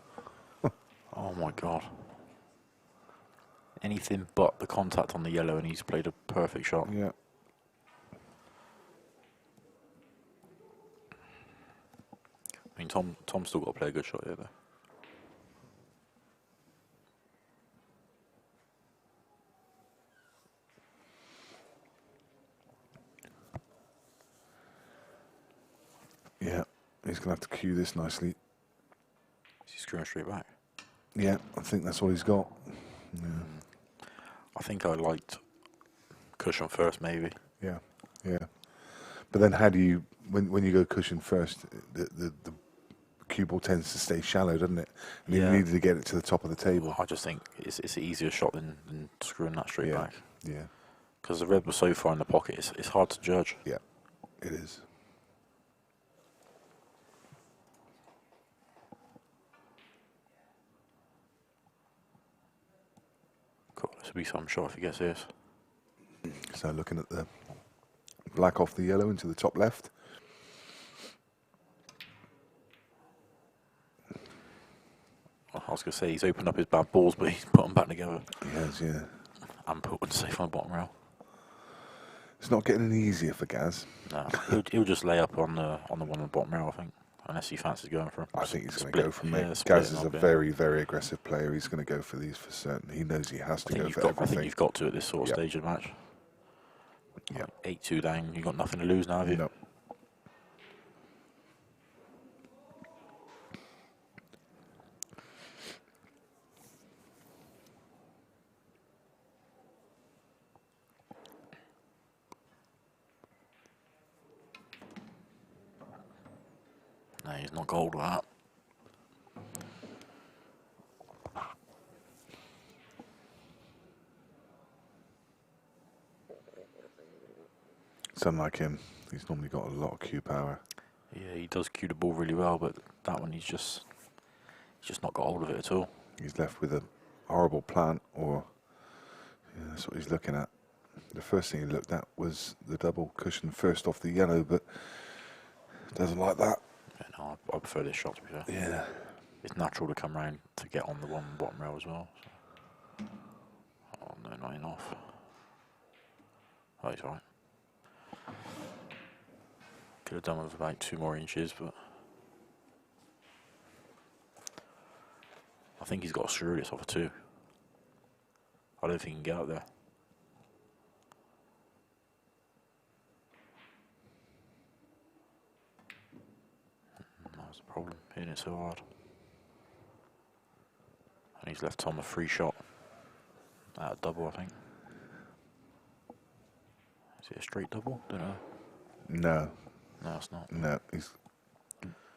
Oh my god. Anything but the contact on the yellow and he's played a perfect shot. Yeah. I mean, Tom's still got to play a good shot here, though. Yeah, he's going to have to cue this nicely. Is he screwing straight back? Yeah, I think that's what he's got. Yeah. I think I liked cushion first, maybe. Yeah, yeah. But then how do you, when you go cushion first, the cue ball tends to stay shallow, doesn't it? And Yeah. you needed to get it to the top of the table. I just think it's an easier shot than screwing that straight Yeah, back. yeah, Because the red was so far in the pocket, it's hard to judge. yeah. It is. Cool, this will be some shot if he gets this. So looking at the black off the yellow into the top left. I was going to say he's opened up his bad balls, but he's put them back together. He has, yeah. And put one safe on the bottom rail. It's not getting any easier for Gaz. No, he'll just lay up on the one on the bottom rail, I think. Unless he fancies going for him. I think he's going to Split- go for yeah, me. split Gaz him is a up, yeah. very, very aggressive player. He's going to go for these for certain. He knows he has to go for I everything. think you've got to at this sort of Yep. stage of the match. Yep. 8-2 down, you've got nothing to lose now, have you? No. No, he's not gold with that. It's unlike him. He's normally got a lot of cue power. Yeah, he does cue the ball really well, but that one he's just not got hold of it at all. He's left with a horrible plant, or that's what he's looking at. The first thing he looked at was the double cushion first off the yellow, but doesn't like that. Yeah, no, I prefer this shot to be fair. Yeah. It's natural to come round to get on the one bottom rail as well. So. Oh no, not enough. Oh, he's alright. Could have done with about 2 more inches, but I think he's got to screw this off a 2. I don't think he can get out there. That's the problem, hitting it so hard. And he's left Tom a free shot. Out of double, I think. Is it a straight double? Don't know. No, No, it's not. no.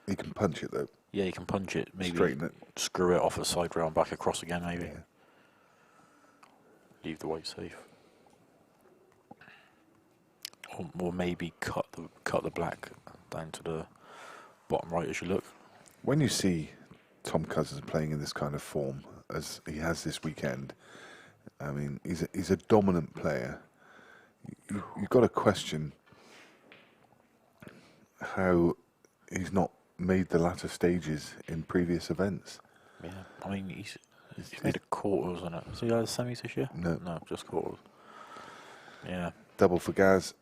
He can punch it though. Yeah, you can punch it, maybe Straighten it. screw it off the side rail and back across again, maybe. Yeah. Leave the white safe. Or maybe cut the black down to the bottom right as you look. When you see Tom Cousins playing in this kind of form as he has this weekend, I mean, he's a dominant player. You've got to question how he's not made the latter stages in previous events. Yeah, I mean, he's made a quarters on it. Has he had semis this year? No. No, just quarters. Yeah. Double for Gaz.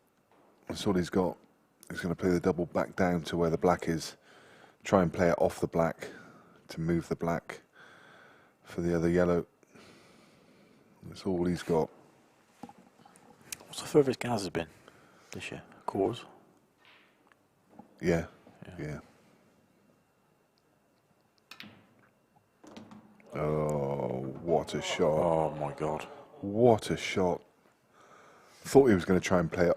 That's all he's got. He's going to play the double back down to where the black is. Try and play it off the black to move the black for the other yellow. That's all he's got. What's the furthest Gaz has been this year? Quarters? Yeah. Yeah. Oh, what a shot. Oh my God. What a shot. Thought he was going to try and play it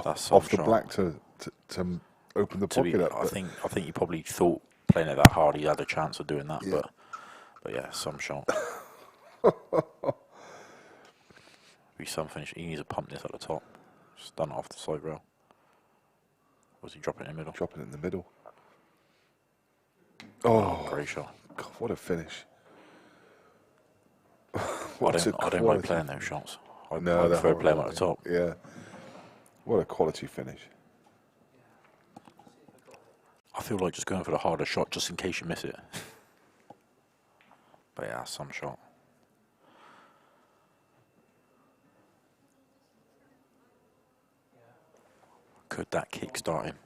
That's off the some black to open the pocket up. I think he probably thought playing it that hard he had a chance of doing that, Yeah. but yeah, some shot. Be some finish. He needs to pump this at the top. Just done it off the side rail. Or was he dropping it in the middle? Dropping it in the middle. Oh, great shot. God, what a finish. I What a don't like quality playing those shots. I they're prefer playing them horrible. at the top. Yeah. What a quality finish. I feel like just going for the harder shot just in case you miss it. But yeah, some shot. Could that kickstart him?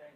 Okay,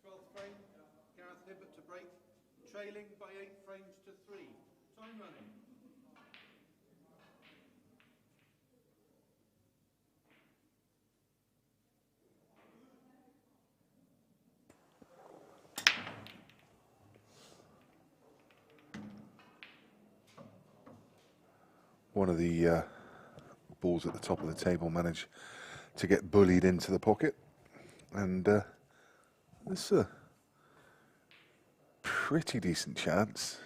12th frame, Gareth Hibbott to break, trailing by 8 frames to 3. Time running. One of the balls at the top of the table managed to get bullied into the pocket. And this is a pretty decent chance.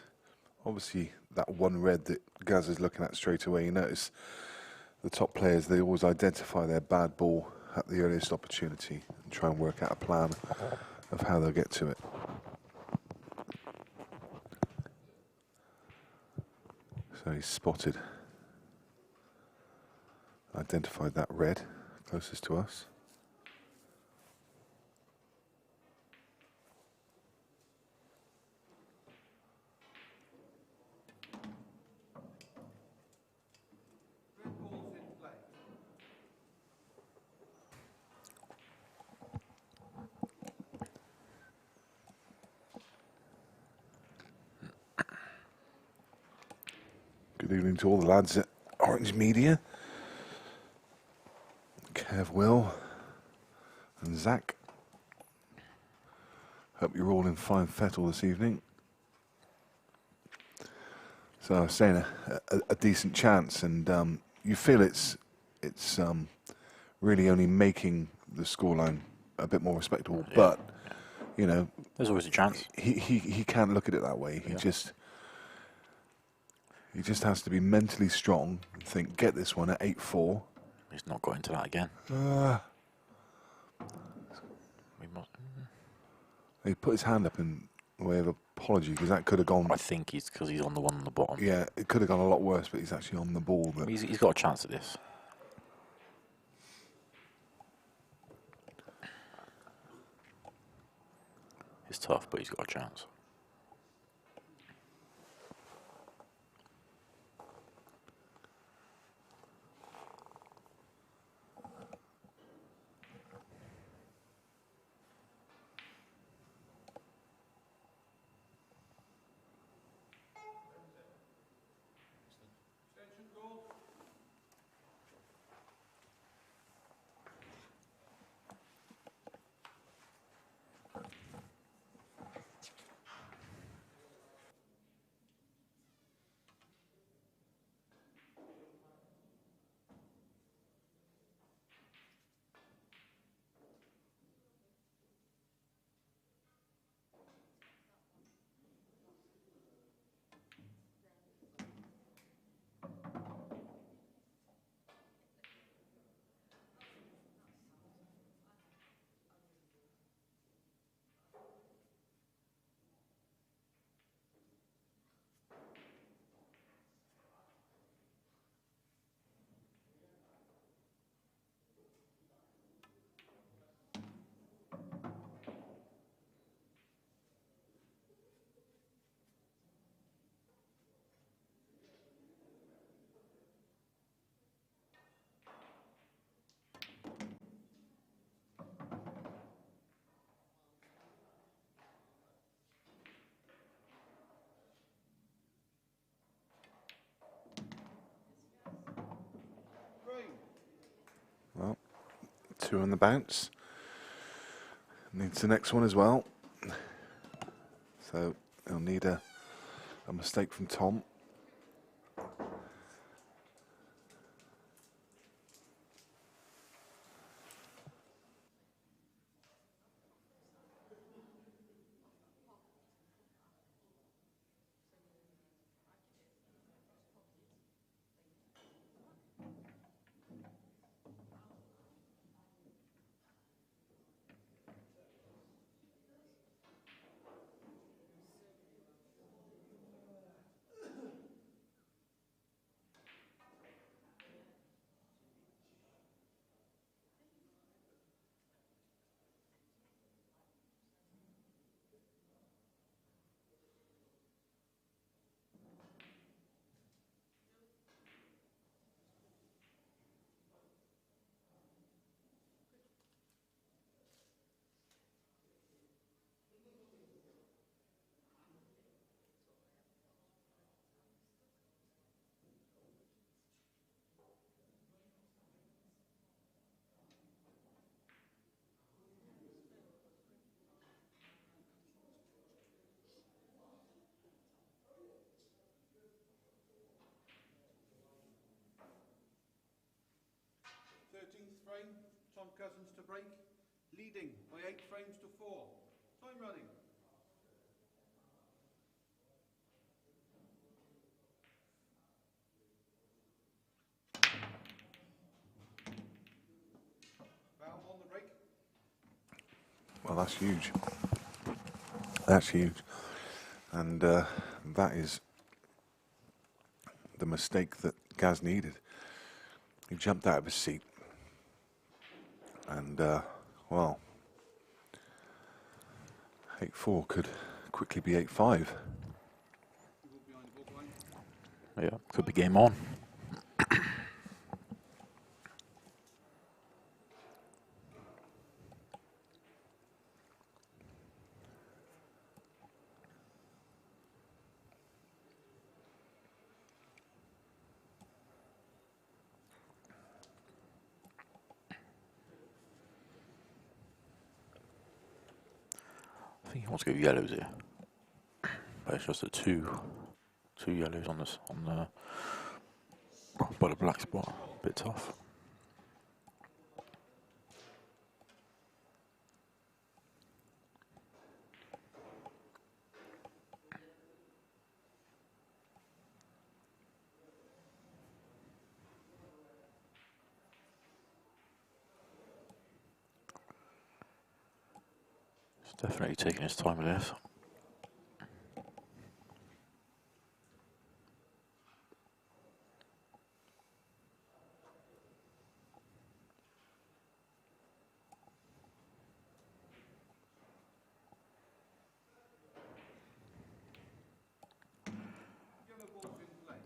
Obviously, that one red that Gaz is looking at straight away, you notice the top players, they always identify their bad ball at the earliest opportunity and try and work out a plan of how they'll get to it. So he's spotted, identified that red closest to us. Red ball's in play. Good evening to all the lads at Orange Media. Kev, Will and Zach. Hope you're all in fine fettle this evening. So I was saying a decent chance, and you feel it's really only making the scoreline a bit more respectable. Yeah. But you know, There's always a chance. he can't look at it that way. He just has to be mentally strong and think, get this one at 8-4. He's not got into that again. We must. He put his hand up in a way of apology because that could have gone. I think he's because he's on the one on the bottom. Yeah, it could have gone a lot worse, but he's actually on the ball. But He's got a chance at this. It's tough, but he's got a chance. Extension goal. well, 2 on the bounce. Needs the next one as well. So he'll need a mistake from Tom. Frame, Tom Cousins to break, leading by 8 frames to 4. Time running. Foul on the break. Well, that's huge. That's huge. And that is the mistake that Gaz needed. He jumped out of his seat. And, well, 8-4 could quickly be 8-5. Yeah, could be game on. I think he wants to go yellows here, but it's just a two yellows on this by the black spot. A bit tough. He's definitely taking his time with this. Yellow ball's in play.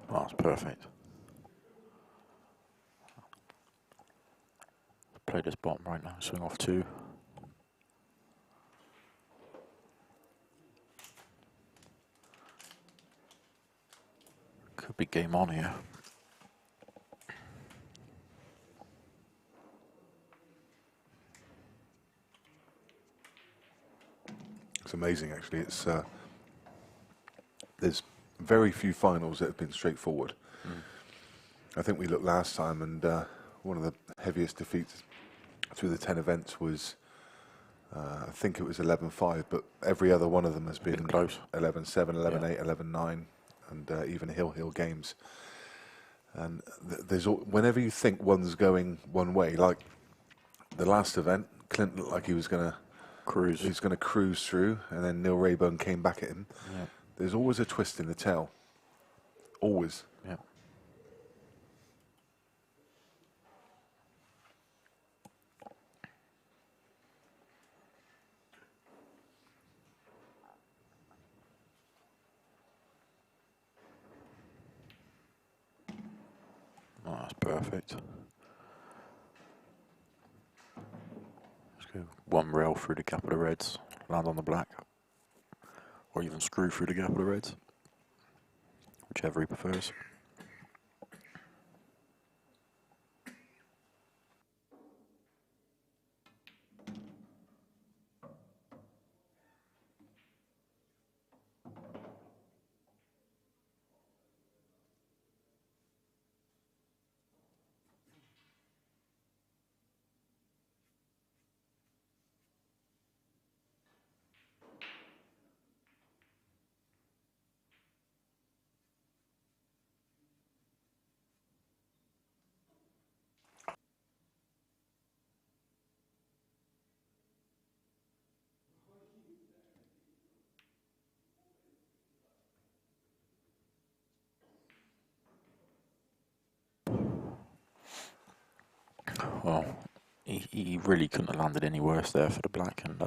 Oh, that's perfect. Play this bottom right now, swing off 2. Could be game on here. It's amazing, actually. It's there's very few finals that have been straightforward. I think we looked last time, and one of the heaviest defeats through the 10 events was, I think it was 11-5, but every other one of them has been close. 11-7, 11-8, 11-9, and even hill games. And whenever you think one's going one way, like the last event, Clint looked like he was going to Cruise. He's going to cruise through, and then Neil Raybone came back at him. Yeah. There's always a twist in the tail. Always. Yeah. Oh, that's perfect. Let's go one rail through the gap of the reds, land on the black, or even screw through the gap of the reds, whichever he prefers. Well, he really couldn't have landed any worse there for the black, and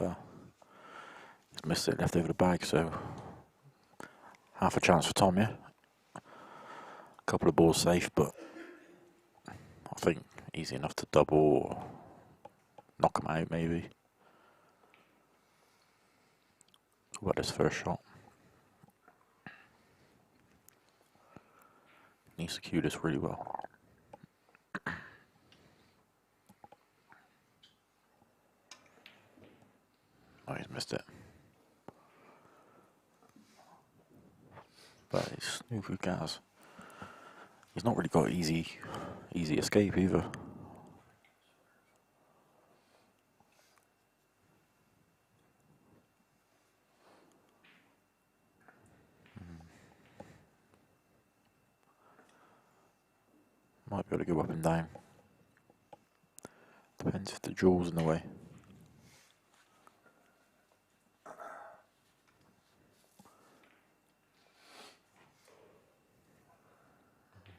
he's missed it, left over the bag, so half a chance for Tom, yeah? A couple of balls safe, but I think easy enough to double or knock him out, maybe. What his first shot? Needs to cue this really well. Oh, he's missed it. But he's snooker gas. He's not really got easy escape either. Might be able to go up and down. Depends if the jaw's in the way.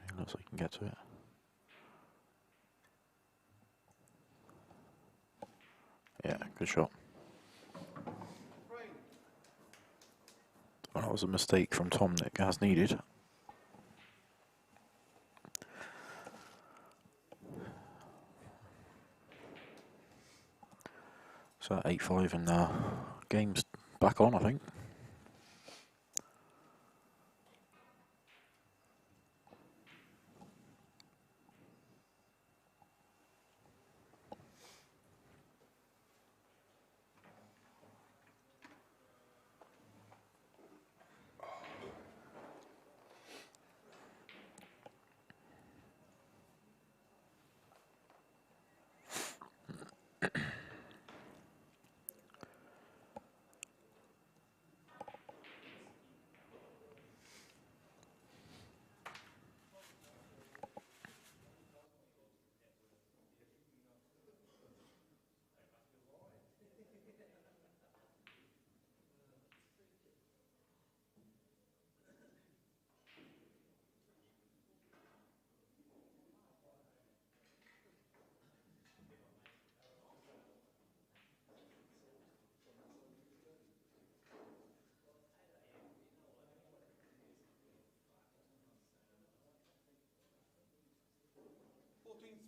It looks like he can get to it. Yeah, good shot. Well, that was a mistake from Tom that Gaz needed. So 8-5 and the game's back on, I think.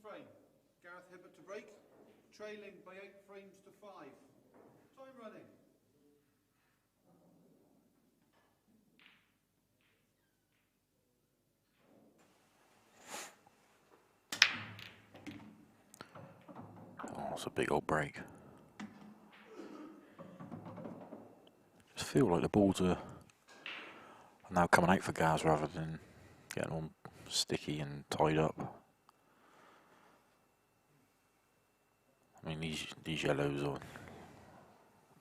Frame. Gareth Hibbott to break, trailing by 8 frames to 5. Time running. Oh, it's a big old break. Just feel like the balls are now coming out for Gaz rather than getting all sticky and tied up. I mean, these yellows are,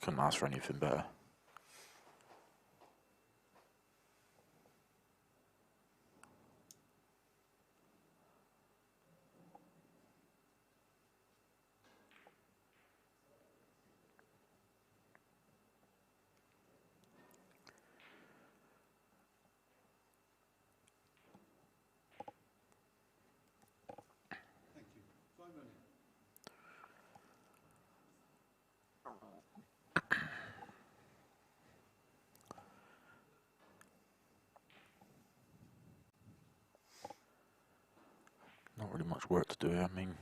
couldn't ask for anything better. Thank you. Time running. Not really much work to do here. I mean,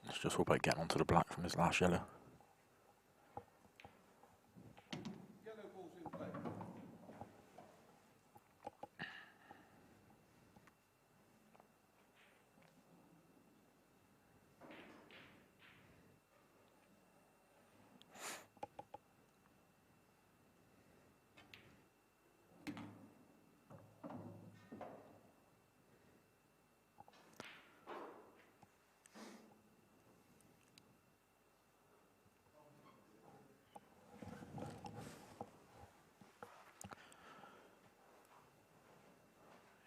it's just all about getting onto the black from his last yellow. Yellow balls in play.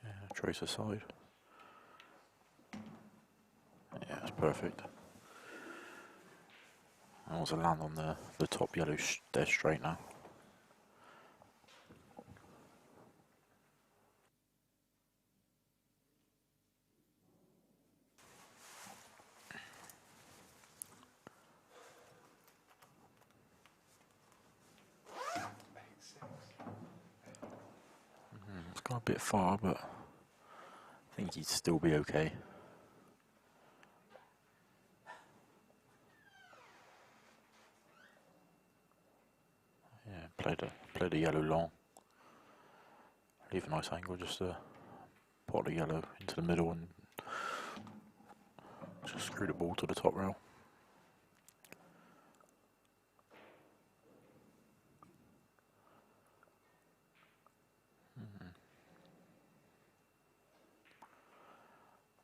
Yeah, trace aside. Yeah, it's perfect. I also land on the top yellow dead straight now. It's gone a bit far, but I think he'd still be okay. Yeah, played a yellow long. Leave a nice angle, just to pot the yellow into the middle and just screw the ball to the top rail.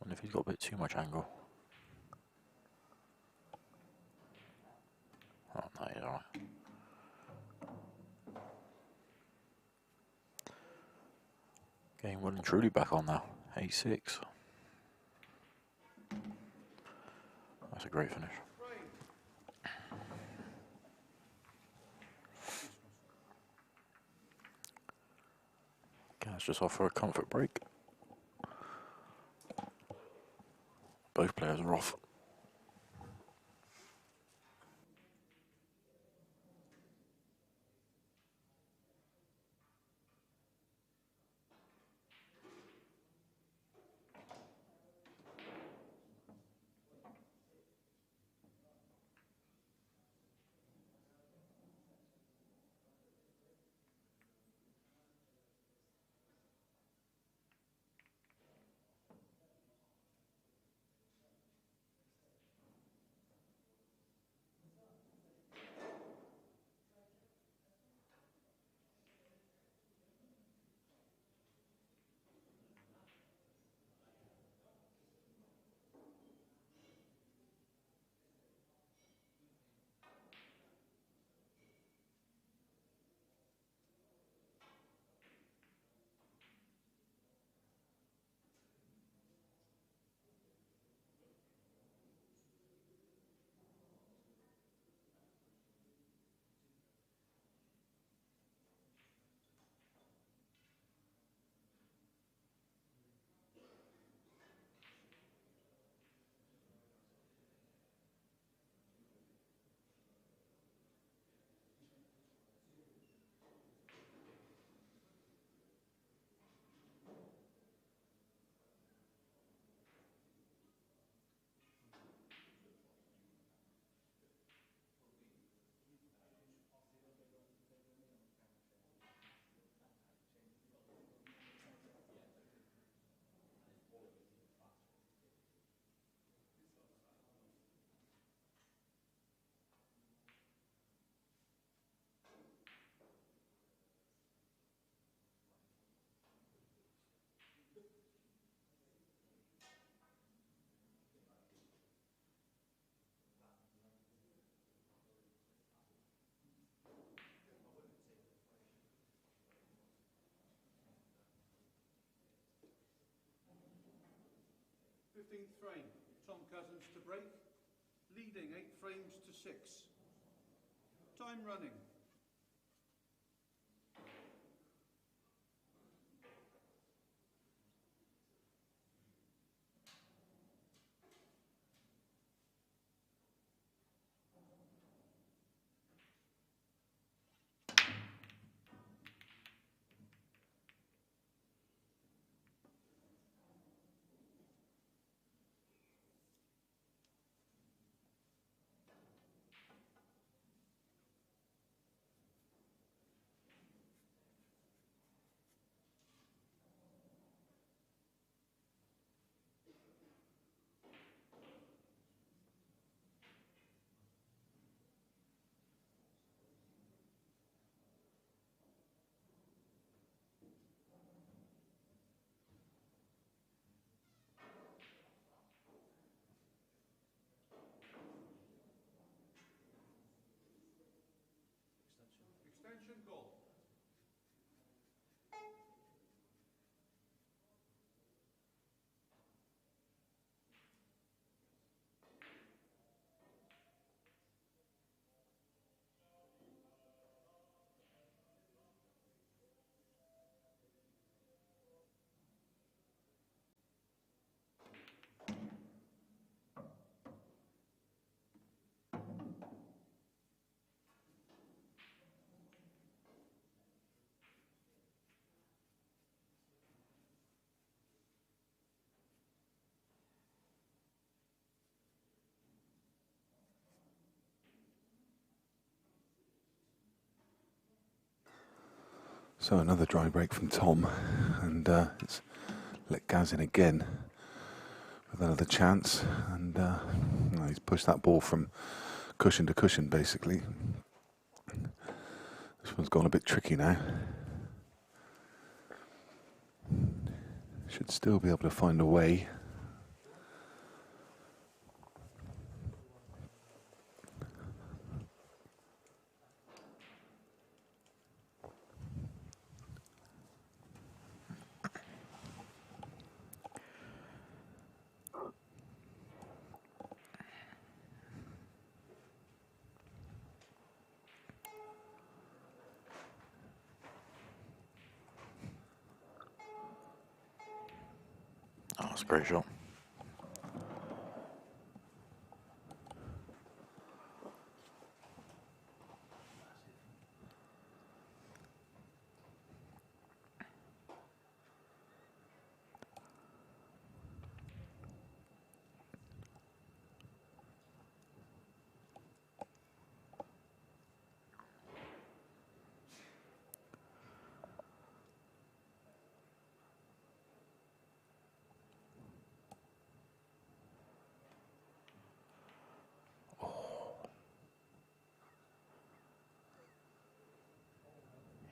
Wonder if he's got a bit too much angle. Oh no, he's alright. Game well and truly back on now. 8-6. That's a great finish. Gaz just off for a comfort break. Both players are off. 15th frame, Tom Cousins to break, leading 8 frames to 6. Time running. Extension goal. So another dry break from Tom, and it's let Gaz in again with another chance, and he's pushed that ball from cushion to cushion basically. This one's gone a bit tricky now. Should still be able to find a way. Oh, that's a great shot.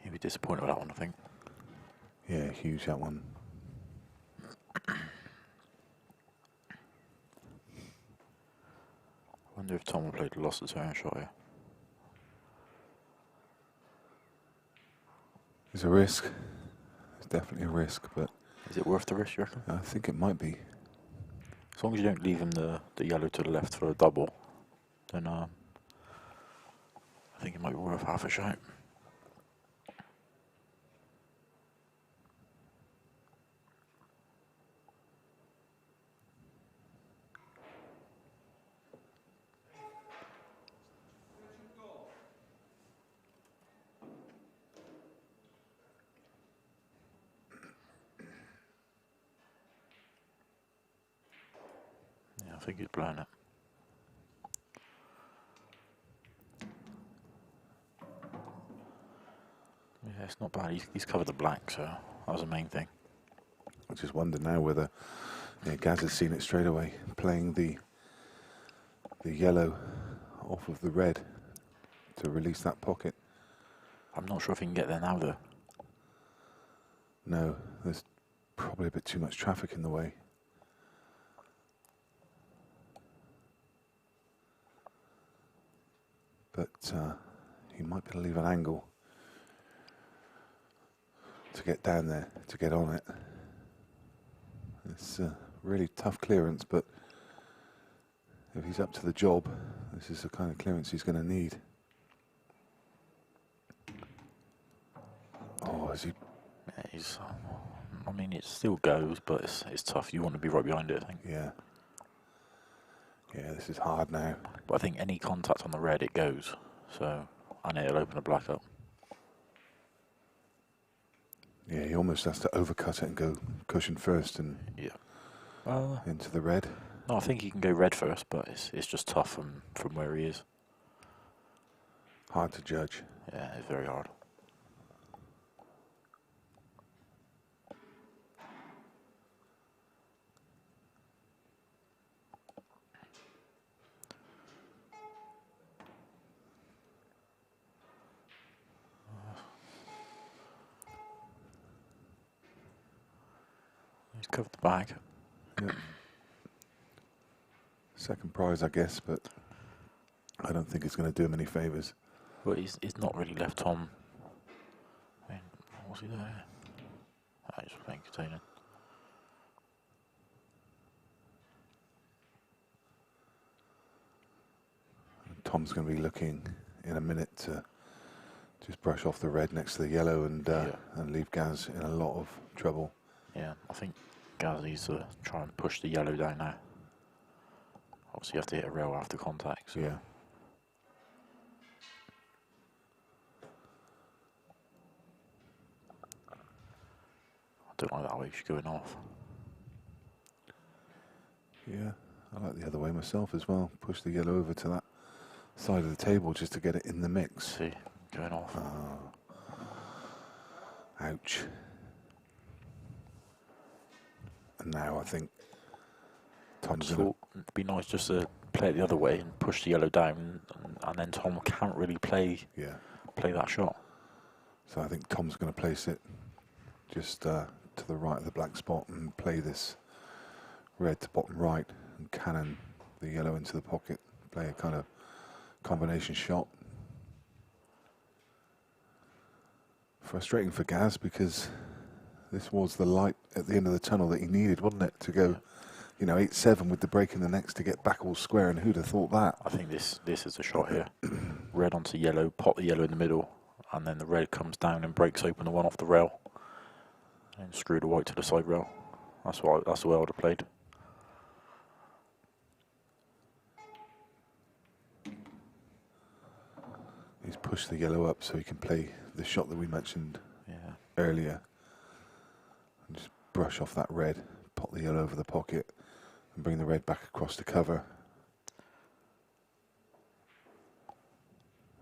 He'd be disappointed with that one, I think. Yeah, huge that one. I wonder if Tom will play the lost his own shot here. It's a risk. It's definitely a risk, but Is it worth the risk, you reckon? I think it might be. As long as you don't leave him the yellow to the left for a double, then I think it might be worth half a shot. Yeah, I think he's blown it. Yeah, it's not bad. He's covered the black, so that was the main thing. I just wonder now whether Gaz has seen it straight away, playing the yellow off of the red to release that pocket. I'm not sure if he can get there now, though. No, there's probably a bit too much traffic in the way. But he might be able to leave an angle to get down there, to get on it. It's really tough clearance, but if he's up to the job, this is the kind of clearance he's going to need. Oh, is he? Yeah, he's. I mean, it still goes, but it's tough. You want to be right behind it, I think. Yeah. Yeah, this is hard now. But I think any contact on the red, it goes. So, and it'll open the black up. Yeah, he almost has to overcut it and go cushion first and into the red. No, I think he can go red first, but it's just tough from where he is. Hard to judge. Yeah, it's very hard. He's covered the bag. Yeah. Second prize, I guess, but I don't think it's going to do him any favours. But he's not really left Tom. I mean, what's he doing? I just think containing. Tom's going to be looking in a minute to just brush off the red next to the yellow and leave Gaz in a lot of trouble. Yeah, I think Gaz needs to try and push the yellow down now. Obviously, you have to hit a rail after contact. So. Yeah. I don't like that way she's going off. Yeah, I like the other way myself as well. Push the yellow over to that side of the table just to get it in the mix. See, going off. Ouch. And now I think Tom's going to... It'd be nice just to play it the other way and push the yellow down, and then Tom can't really play that shot. So I think Tom's going to place it just to the right of the black spot and play this red to bottom right and cannon the yellow into the pocket. Play a kind of combination shot. Frustrating for Gaz because this was the light at the end of the tunnel that he needed, wasn't it, to go, 8-7 with the break in the next to get back all square, and who'd have thought that? I think this is a shot here. Red onto yellow, pot the yellow in the middle, and then the red comes down and breaks open the one off the rail, and screw the white to the side rail. That's the way I would have played. He's pushed the yellow up so he can play the shot that we mentioned earlier. And just brush off that red, pop the yellow over the pocket, and bring the red back across the cover.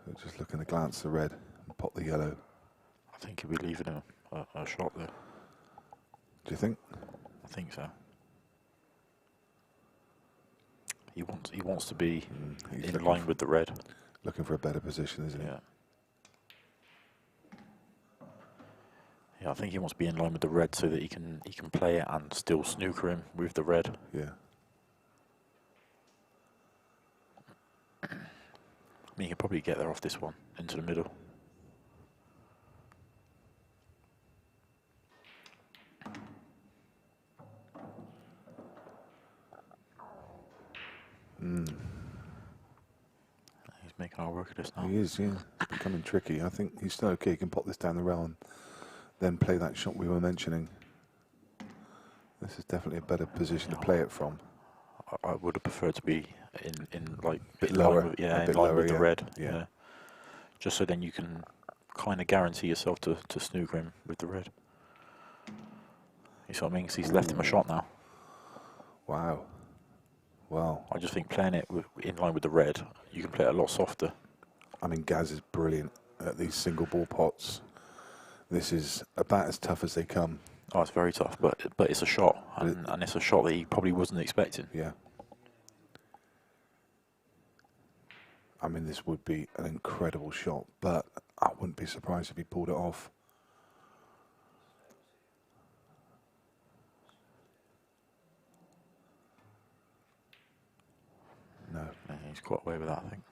So just looking to glance the red and pop the yellow. I think he'll be leaving a shot there. Do you think? I think so. He wants to be in line with the red. Looking for a better position, isn't he? Yeah. Yeah, I think he wants to be in line with the red so that he can play it and still snooker him with the red. Yeah. I mean, he can probably get there off this one into the middle. He's making hard work of this now. He is, yeah. It's becoming tricky. I think he's still okay. He can pop this down the rail and then play that shot we were mentioning. This is definitely a better position to play it from. I would have preferred to be in like bit lower, line with, in line lower, with the red. Yeah. Just so then you can kind of guarantee yourself to snooker him with the red. You see what I mean? 'Cause he's left him a shot now. Wow. Wow. I just think playing it in line with the red, you can play it a lot softer. I mean, Gaz is brilliant at these single ball pots. This is about as tough as they come. Oh, it's very tough, but it's a shot, and it's a shot that he probably wasn't expecting. Yeah. I mean, this would be an incredible shot, but I wouldn't be surprised if he pulled it off. No. Yeah, he's got away with that, I think.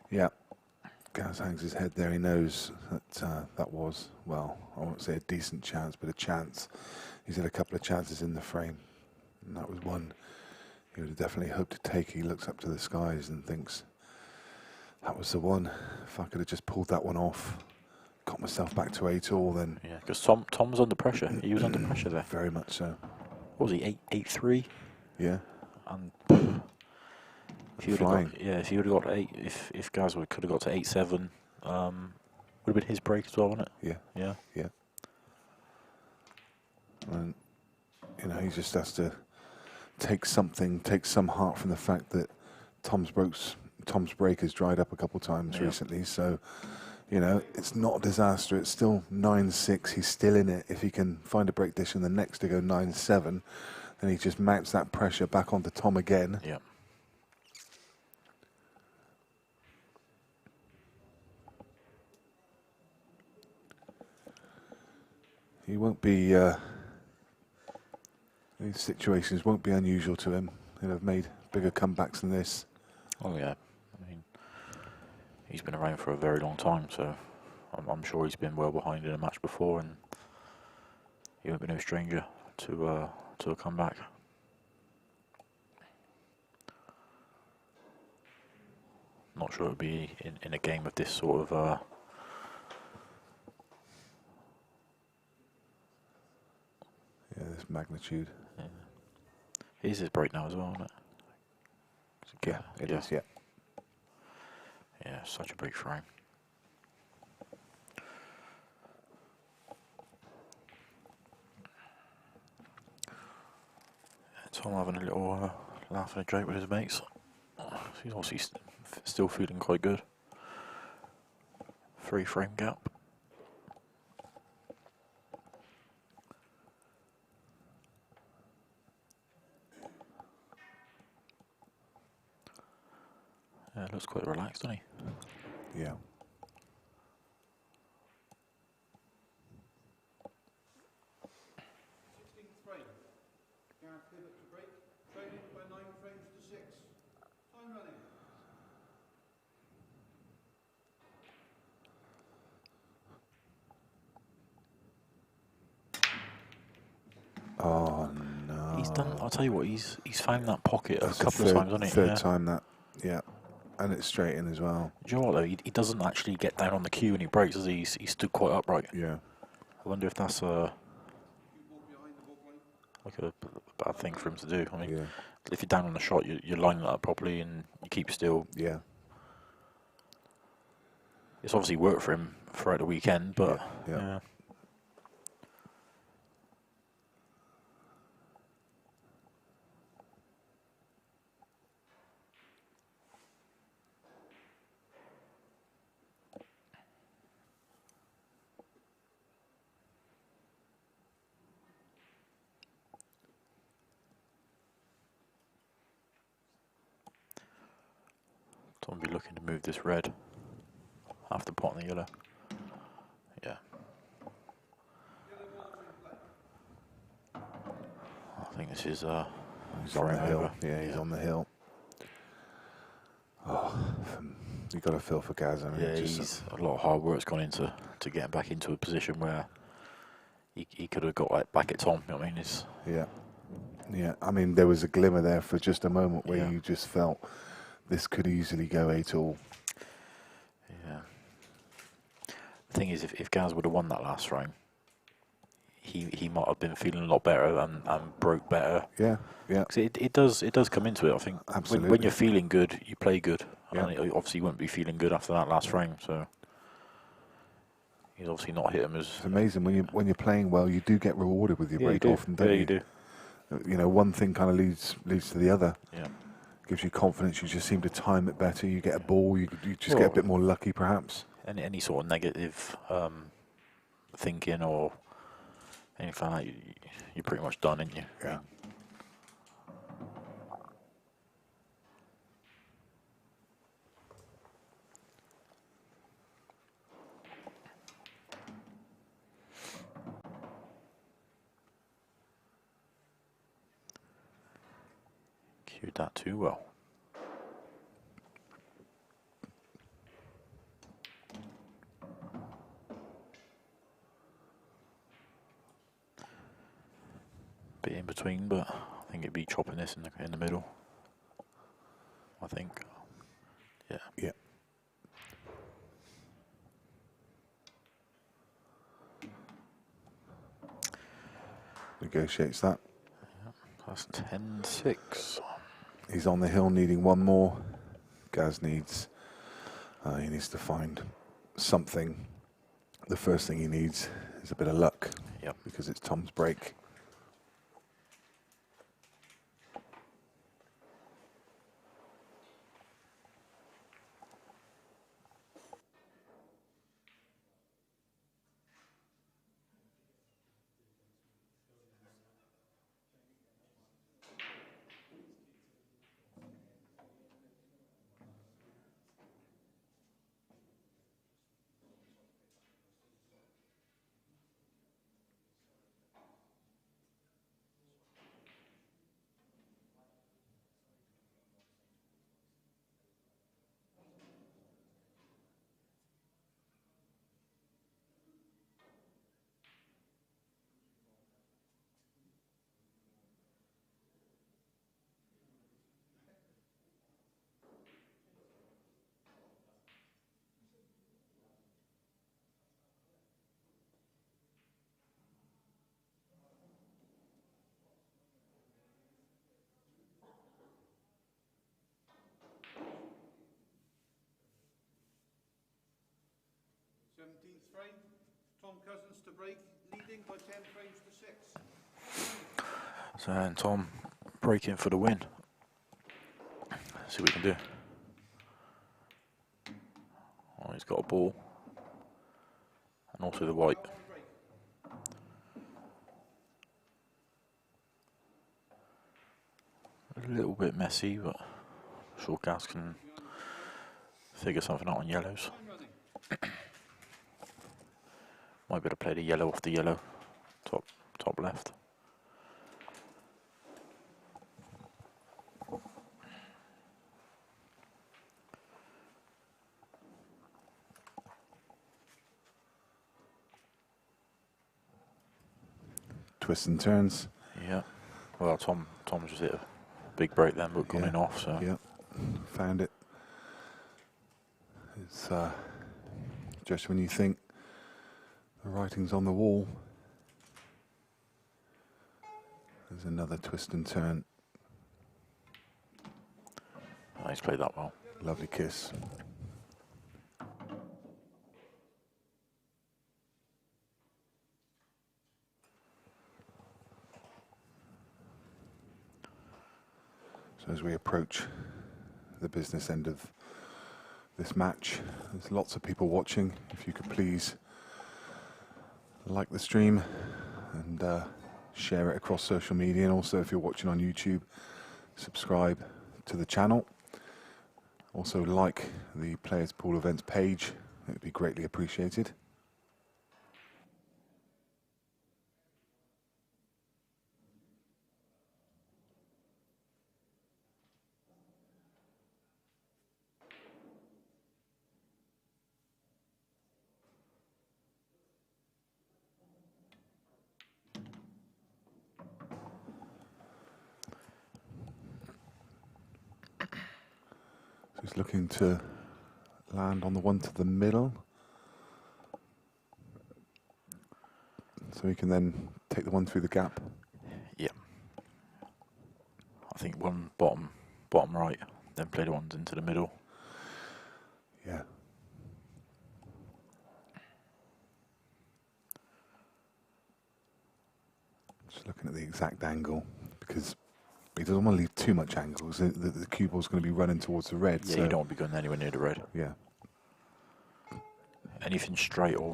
Yeah. Gaz hangs his head there. He knows that that was, well, I won't say a decent chance, but a chance. He's had a couple of chances in the frame, and that was one he would have definitely hoped to take. He looks up to the skies and thinks, that was the one. If I could have just pulled that one off, got myself back to 8-all, then... Yeah, because Tom was under pressure. He was under pressure there. Very much so. What was he, 8-3? Yeah. And if you would have got, if he would have got 8, if Gaz could have got to 8-7, would have been his break as well, wouldn't it? Yeah. Yeah. Yeah. And, you know, he just has to take some heart from the fact that Tom's break has dried up a couple of times recently. So, you know, it's not a disaster. It's still 9-6. He's still in it. If he can find a break dish and the next to go 9-7, then he just mounts that pressure back onto Tom again. Yeah. He won't be. These situations won't be unusual to him. He'll have made bigger comebacks than this. Oh yeah, I mean, he's been around for a very long time, so I'm sure he's been well behind in a match before, and he won't be no stranger to a comeback. Not sure it would be in a game of this sort of. Yeah, this magnitude. Yeah. It is his break now as well, isn't it? Yeah, it is. Yeah. Yeah, such a big frame. Tom having a little laugh and a joke with his mates. He's obviously still feeling quite good. 3 frame gap. Yeah, looks quite relaxed, doesn't he? Yeah. Frame. Gareth Hibbott to break. Trailing by 9 frames to 6. Time running. Oh no. He's done. I'll tell you what. He's found that pocket That's a couple of times, hasn't he? Third time that. Yeah. And it's straight in as well. Do you know what though? He doesn't actually get down on the cue when he breaks, does he? He stood quite upright. Yeah. I wonder if that's like a bad thing for him to do. I mean, Yeah. if you're down on the shot, you line that up properly and you keep still. Yeah. It's obviously worked for him throughout the weekend, but yeah. Tom will be looking to move this red after potting the yellow. Yeah. I think this is He's on the hill. over. Yeah, he's on the hill. Oh, you got to feel for Gaz. I mean, Yeah, he's a lot of hard work's gone into getting back into a position where he could have got like back at Tom. You know what I mean? It's yeah. I mean, there was a glimmer there for just a moment where Yeah. you just felt this could easily go 8-all. Yeah. The thing is, if Gaz would have won that last frame, he might have been feeling a lot better and broke better. Yeah, yeah. 'Cause it does come into it. I think Absolutely. when you're feeling good, you play good. Yeah. And obviously, you wouldn't be feeling good after that last frame. So he's obviously not hit him as. It's amazing when you're playing well, you do get rewarded with your Yeah, you break do. often, don't Yeah, you? you do. You know, one thing kind of leads to the other. Yeah. Gives you confidence. You just seem to time it better. You get a ball. You just get a bit more lucky, perhaps. Any sort of negative thinking or anything like that, you're pretty much done, aren't you? Yeah. Cued that too well. bit in between, but I think it'd be chopping this in the middle. I think. Yeah. Yeah. Negotiates that. That's 10-6. He's on the hill needing one more. Gaz needs, he needs to find something. The first thing he needs is a bit of luck. Yep. Because it's Tom's break. Frame, Tom Cousins to break, leading by 10 frames to 6. So and Tom breaking for the win. See what we can do. Oh, he's got a ball. And also the white. A little bit messy, but I'm sure Gaz can figure something out on yellows. Might be able to play the yellow off the yellow. Top left. Twists and turns. Yeah. Well, Tom just hit a big break then, but gone Yeah. in off. So Yeah. Found it. It's just when you think the writing's on the wall, there's another twist and turn. oh, he's played that well. Lovely kiss. So as we approach the business end of this match, there's lots of people watching. If you could please like the stream and share it across social media, and also if you're watching on YouTube, subscribe to the channel. Also like the Players Pool Events page, it would be greatly appreciated. So he's looking to land on the one to the middle, so he can then take the one through the gap. Yeah. I think one bottom right, then play the ones into the middle. Yeah. Just looking at the exact angle, because he doesn't want to leave too much angles. The cue ball's going to be running towards the red. Yeah, so you don't want to be going anywhere near the red. yeah. Anything straight or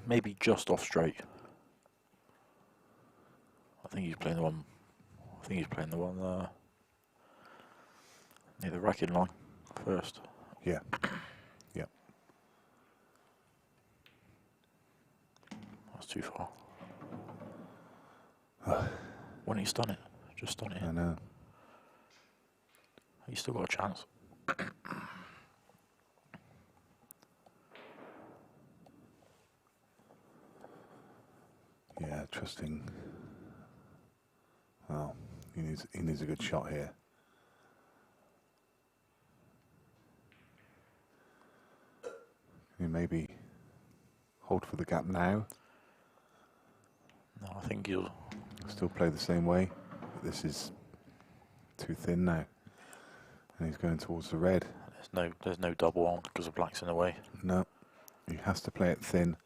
maybe just off straight. I think he's playing the one. Near the racking line first. Yeah. Yeah. That's too far. Why don't you stun it? Just stun it. I know. He's still got a chance. Yeah, trusting Oh, he needs a good shot here. Can you maybe hold for the gap now? No, I think he'll Still play the same way. But this is too thin now. And he's going towards the red. there's no double on because the black's in the way. No, he has to play it thin.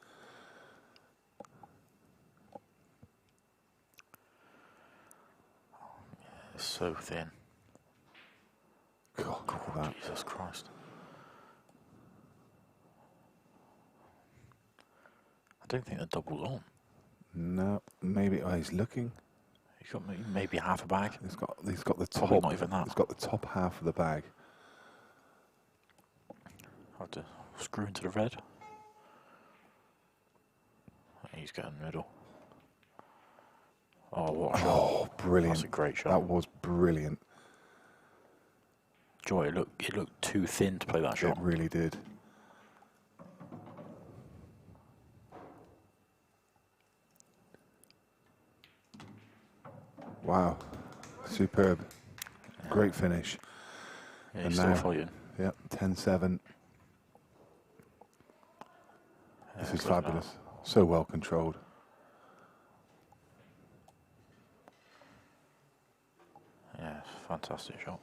It's so thin. God, look at that. Jesus Christ. I don't think the double's on. No, maybe he's looking. He's got maybe half a bag. He's got the top. Probably not even that. He's got the top half of the bag. I'll have to screw into the red. He's getting middle. Oh, what a shot. Oh, brilliant. That's a great shot. That was brilliant. Joy, it looked too thin to play that shot. It really did. Wow. Superb. Great finish. Yeah, And he's still now- fighting. Yep, 10-7. This is good fabulous. So well controlled. Yeah, fantastic shot.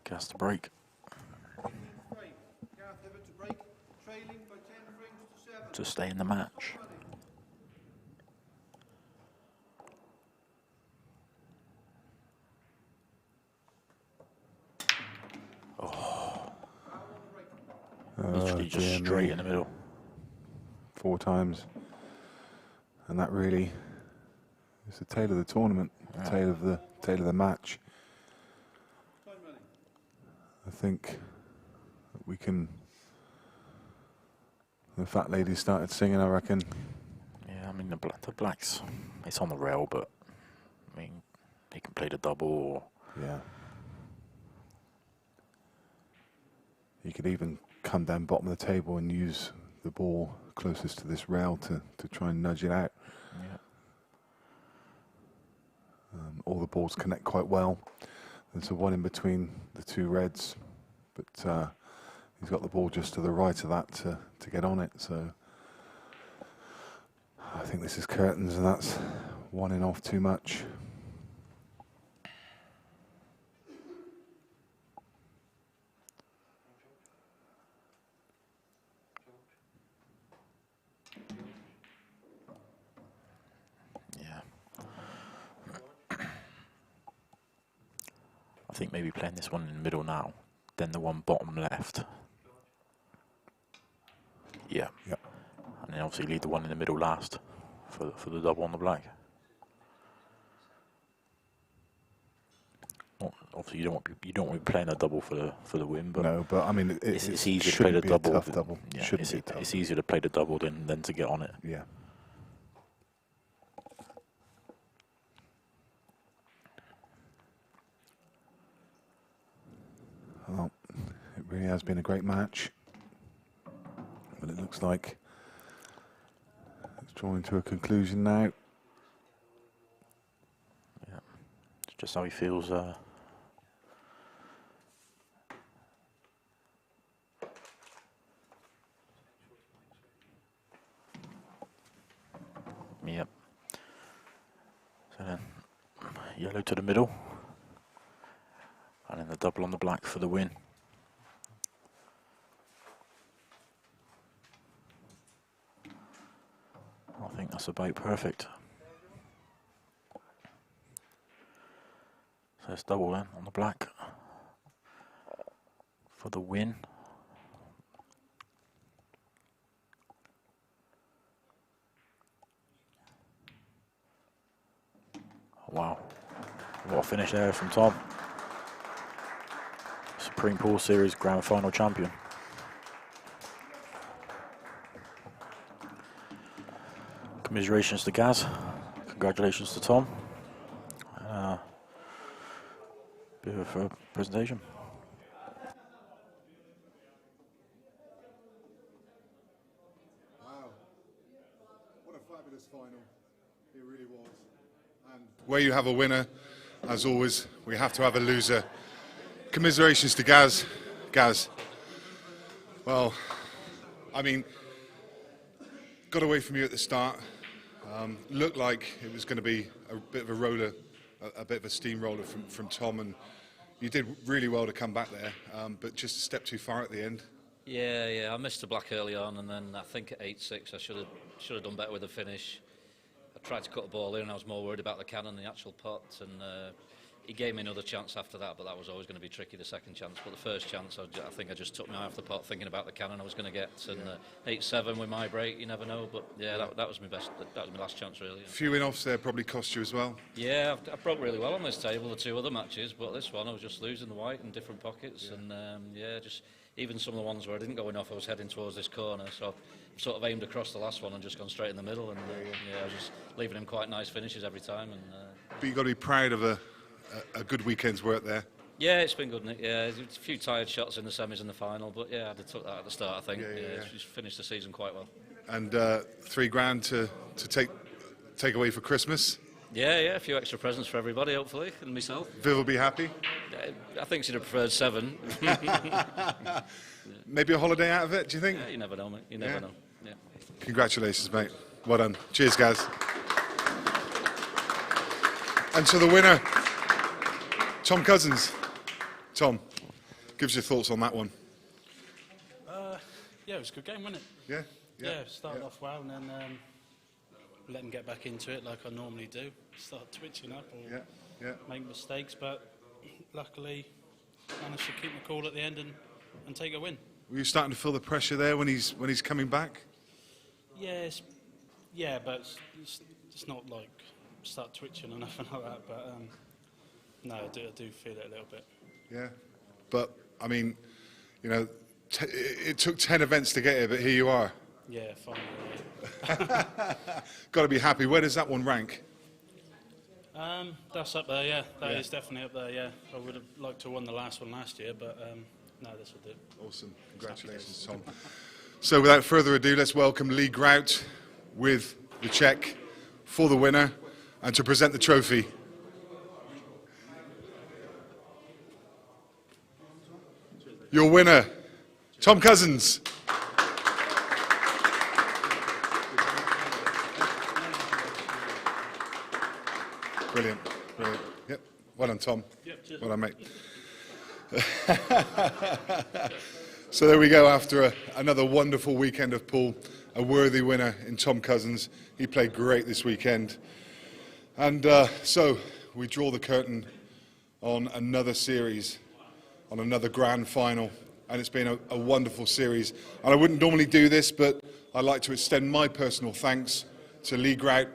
Gas to break. Frame. Gareth Hibbott to break, trailing by 10 frames to 7. To stay in the match. Literally just dear straight me. in the middle. 4 times. And that really is the tail of the tournament, the tail of the match. Time running. I think we can. The fat lady started singing, I reckon. Yeah, I mean the black's it's on the rail, but I mean he can play the double. Or Yeah. You could even come down bottom of the table and use the ball closest to this rail to try and nudge it out. yeah, All the balls connect quite well. There's a one in between the two reds, but he's got the ball just to the right of that to get on it. So I think this is curtains, and that's one in off too much. yeah. I think maybe playing this one in the middle now, then the one bottom left. Yeah. Yep. And then obviously leave the one in the middle last for the double on the black. Obviously you don't want to be playing a double for the win, but No, but I mean, it's it easier to play the shouldn't be double. a tough double. Yeah, Shouldn't be tough. it's easier to play the double than to get on it. Yeah. Well, it really has been a great match. But it looks like it's drawing to a conclusion now. Yeah, it's just how he feels. Yep. So then, yellow to the middle. And then the double on the black for the win. I think that's about perfect. So it's double then on the black for the win. Wow, what a finish there from Tom. Supreme Pool Series Grand Final champion. Commiserations to Gaz. Congratulations to Tom. Beautiful presentation. Wow, what a fabulous final. It really was. And where you have a winner, as always, we have to have a loser. Commiserations to Gaz. Gaz, well, I mean, got away from you at the start. Looked like it was going to be a bit of a roller, a bit of a steamroller from Tom, and you did really well to come back there, but just a step too far at the end. Yeah, I missed the black early on, and then I think at 8-6 I should have done better with the finish. I tried to cut the ball in, and I was more worried about the cannon than the actual pot, and he gave me another chance after that, but that was always going to be tricky, the second chance. But the first chance, I think I just took my eye off the pot thinking about the cannon I was going to get, and 8-7 with my break, you never know, but yeah, that was my best, that was my last chance really. A few in-offs there probably cost you as well. Yeah, I broke really well on this table, the two other matches, but this one I was just losing the white in different pockets, and just even some of the ones where I didn't go enough, I was heading towards this corner, so I sort of aimed across the last one and just gone straight in the middle, and I was just leaving him quite nice finishes every time. And but you've got to be proud of a good weekend's work there. yeah, it's been good, Nick. Yeah, there's a few tired shots in the semis and the final, but yeah, I'd have took that at the start, I think. Yeah. She's finished the season quite well. And $3,000 to take away for Christmas. Yeah, a few extra presents for everybody, hopefully, and myself. Viv will be happy. I think she'd have preferred 7. Maybe a holiday out of it, do you think? Yeah, you never know, mate. You never know. Yeah. Congratulations, mate. Well done. Cheers, guys. And to the winner, Tom Cousins. Tom, give us your thoughts on that one. Yeah, it was a good game, wasn't it? Yeah, started off well and then let him get back into it like I normally do. Start twitching up or make mistakes, but luckily managed to keep my cool at the end and take a win. Were you starting to feel the pressure there when he's coming back? Yes, but it's not like start twitching or nothing like that. But no, I do feel it a little bit. Yeah, but I mean, you know, it took 10 events to get here, but here you are. Yeah, finally. Got to be happy. Where does that one rank? That's up there, yeah. That is definitely up there, yeah. I would have liked to have won the last one last year, but no, this will do. Awesome. Congratulations, Tom. So without further ado, let's welcome Lee Grout with the cheque for the winner and to present the trophy. Your winner, Tom Cousins. Brilliant. Yep. Well done, Tom. Yep, well done, mate. So there we go. After another wonderful weekend of pool, a worthy winner in Tom Cousins. He played great this weekend. And so we draw the curtain on another series, on another grand final. And it's been a wonderful series. And I wouldn't normally do this, but I'd like to extend my personal thanks to Lee Grout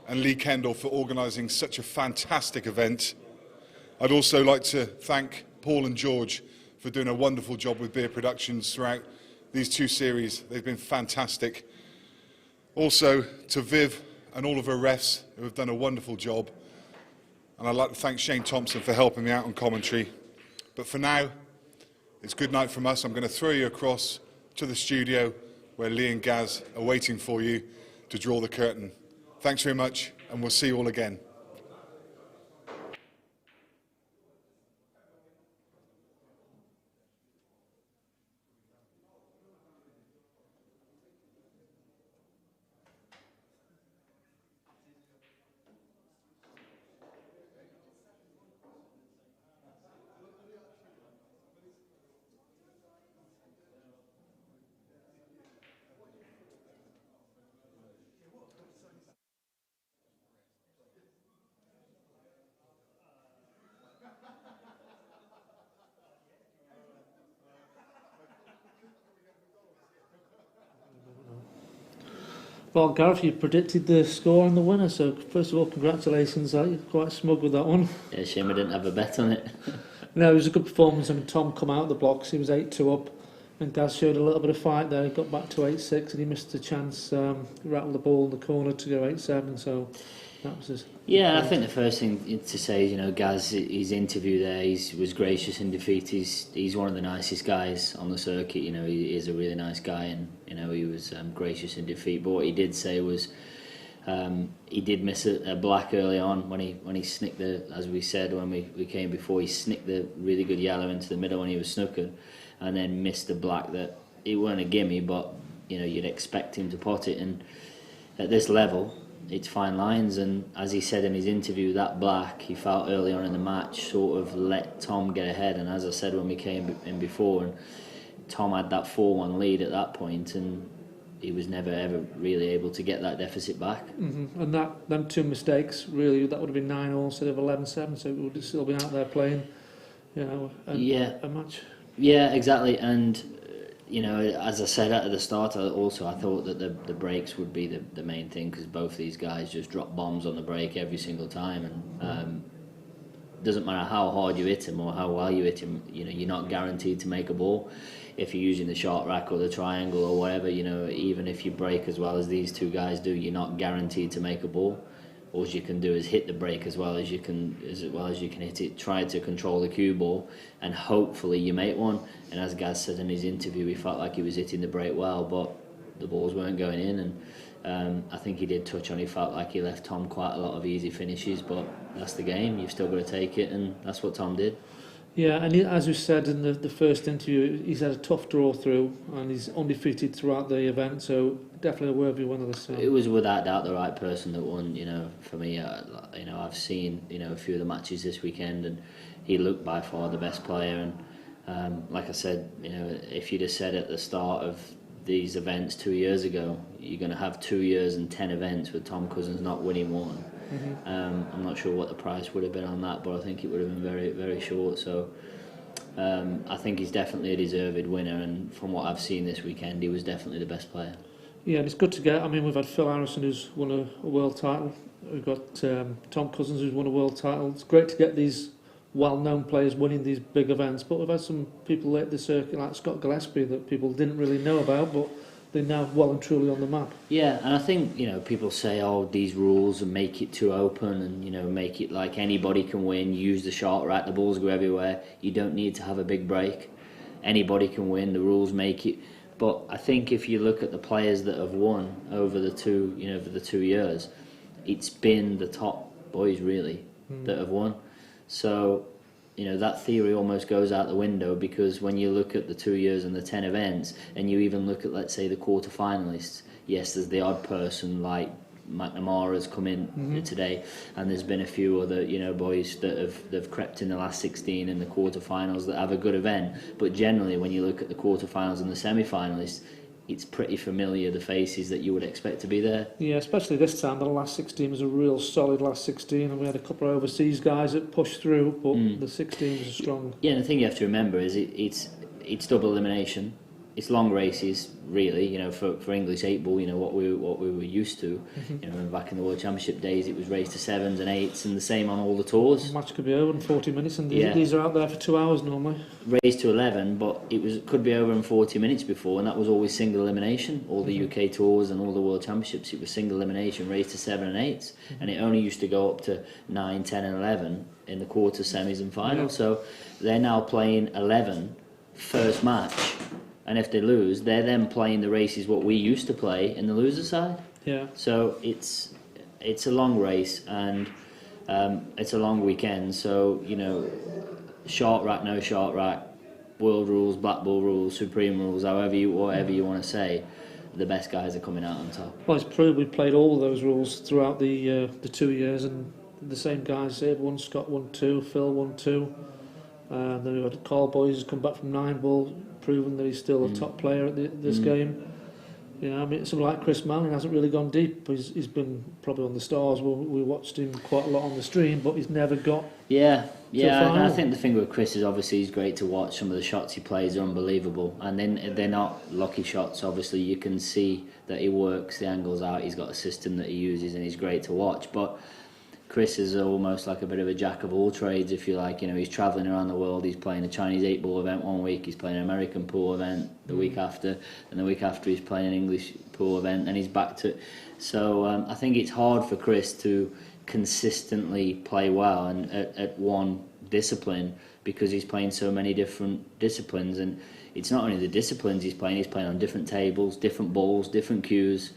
and Lee Kendall for organising such a fantastic event. I'd also like to thank Paul and George for doing a wonderful job with Beer Productions throughout these two series. They've been fantastic. Also to Viv and all of her refs who have done a wonderful job. And I'd like to thank Shane Thompson for helping me out on commentary. But for now, it's good night from us. I'm going to throw you across to the studio where Lee and Gaz are waiting for you to draw the curtain. Thanks very much, and we'll see you all again. Well, Gareth, you predicted the score and the winner, so first of all, congratulations. You're quite smug with that one. Yeah, shame I didn't have a bet on it. No, it was a good performance. I mean, Tom come out of the blocks, he was 8-2 up, and Gaz showed a little bit of fight there. He got back to 8-6 and he missed a chance, rattled the ball in the corner to go 8-7, so that was his... Yeah, I think the first thing to say is, you know, Gaz, his interview there, he was gracious in defeat. He's one of the nicest guys on the circuit. You know, he is a really nice guy, and you know, he was gracious in defeat. But what he did say was he did miss a black early on when he snicked the, as we said when we came before, he snicked the really good yellow into the middle when he was snookered, and then missed the black that it weren't a gimme, but you know, you'd expect him to pot it. And at this level, it's fine lines, and as he said in his interview, that black he felt early on in the match sort of let Tom get ahead. And as I said when we came in before, and Tom had that 4-1 lead at that point, and he was never ever really able to get that deficit back. And them two mistakes, really, that would have been 9-all instead of 11-7, so we would have still been out there playing, you know, a match. Yeah, exactly. And you know, as I said at the start, I thought that the breaks would be the main thing, because both these guys just drop bombs on the break every single time, and doesn't matter how hard you hit them or how well you hit them, you know, you're not guaranteed to make a ball. If you're using the short rack or the triangle or whatever, you know, even if you break as well as these two guys do, you're not guaranteed to make a ball. All you can do is hit the break as well as you can hit it. Try to control the cue ball, and hopefully you make one. And as Gaz said in his interview, he felt like he was hitting the break well, but the balls weren't going in. And I think he did touch on, he felt like he left Tom quite a lot of easy finishes, but that's the game. You've still got to take it, and that's what Tom did. Yeah, and as we said in the first interview, he's had a tough draw through, and he's undefeated throughout the event, so definitely a worthy winner this time. It was without doubt the right person that won. You know, for me, you know, I've seen, you know, a few of the matches this weekend, and he looked by far the best player. And like I said, you know, if you'd have said at the start of these events 2 years ago, you're going to have 2 years and 10 events with Tom Cousins not winning one. I'm not sure what the price would have been on that, but I think it would have been very, very short. So I think he's definitely a deserved winner, and from what I've seen this weekend, he was definitely the best player. Yeah, and it's good to get. I mean, we've had Phil Harrison, who's won a world title. We've got Tom Cousins, who's won a world title. It's great to get these well-known players winning these big events, but we've had some people at the circuit like Scott Gillespie that people didn't really know about, but they're now well and truly on the map. Yeah, and I think, you know, people say, oh, these rules and make it too open, and, you know, make it like anybody can win, use the short rack, the balls go everywhere. You don't need to have a big break. Anybody can win, the rules make it. But I think if you look at the players that have won over the 2 years, it's been the top boys really that have won. So, you know, that theory almost goes out the window, because when you look at the 2 years and the 10 events, and you even look at, let's say, the quarter-finalists, yes, there's the odd person like McNamara's come in today, and there's been a few other, you know, boys that have crept in the last 16 in the quarter-finals that have a good event. But generally, when you look at the quarter-finals and the semi-finalists, it's pretty familiar, the faces that you would expect to be there. Yeah, especially this time, the last 16 was a real solid last 16, and we had a couple of overseas guys that pushed through, but the 16 was strong. Yeah, and the thing you have to remember is it's double elimination. It's long races, really, you know, for English 8-ball, you know, what we were used to. You know, back in the World Championship days, it was race to 7s and 8s, and the same on all the tours. The match could be over in 40 minutes, and these are out there for 2 hours normally. Race to 11, but it could be over in 40 minutes before, and that was always single elimination. All the UK tours and all the World Championships, it was single elimination, race to 7 and 8s, and it only used to go up to 9, 10 and 11 in the quarter, semis and finals. So they're now playing 11 first match. And if they lose, they're then playing the races what we used to play in the loser side. Yeah. So it's a long race, and it's a long weekend. So, you know, short rack, no short rack, world rules, black ball rules, supreme rules, whatever you want to say, the best guys are coming out on top. Well, it's proved we played all of those rules throughout the 2 years, and the same guys. Abe won, Scott won 2, Phil won 2. Then we've had Carl Boys who's come back from 9-ball, proven that he's still a top player at this game. You know, I mean, something like Chris Melling hasn't really gone deep. He's been probably on the stars. We watched him quite a lot on the stream, but he's never got. Yeah. I think the thing with Chris is obviously he's great to watch. Some of the shots he plays are unbelievable, and then they're not lucky shots. Obviously, you can see that he works the angles out. He's got a system that he uses, and he's great to watch. But Chris is almost like a bit of a jack of all trades, if you like. You know, he's travelling around the world. He's playing a Chinese 8-ball event one week. He's playing an American pool event the week after, and the week after he's playing an English pool event, and he's back to. So I think it's hard for Chris to consistently play well and at one discipline, because he's playing so many different disciplines, and it's not only the disciplines he's playing on different tables, different balls, different cues,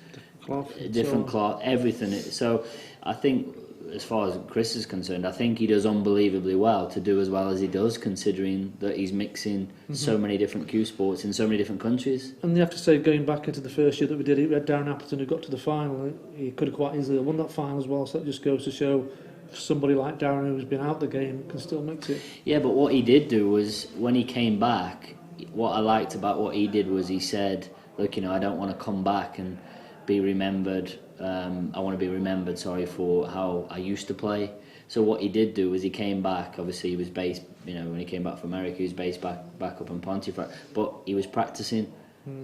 different cloth, everything. So I think, as far as Chris is concerned, I think he does unbelievably well to do as well as he does, considering that he's mixing so many different cue sports in so many different countries. And you have to say, going back into the first year that we did it, we had Darren Appleton who got to the final. He could have quite easily won that final as well, so that just goes to show somebody like Darren who's been out the game can still mix it. Yeah, but what he did do was, when he came back, what I liked about what he did was he said, look, you know, I don't want to come back and be remembered. I want to be remembered, for how I used to play. So what he did do was he came back. Obviously, he was based, you know, when he came back from America, he was based back up in Pontefract. But he was practicing.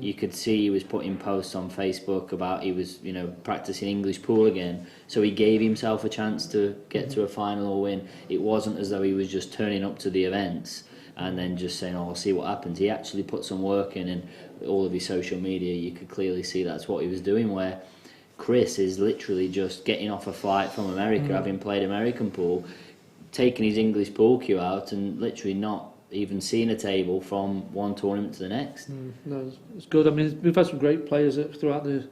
You could see he was putting posts on Facebook about he was, you know, practicing English pool again. So he gave himself a chance to get to a final or win. It wasn't as though he was just turning up to the events and then just saying, oh, I'll see what happens. He actually put some work in, and all of his social media, you could clearly see that's what he was doing, where Chris is literally just getting off a flight from America, having played American pool, taking his English pool cue out, and literally not even seeing a table from one tournament to the next. No, it's good. I mean, we've had some great players throughout the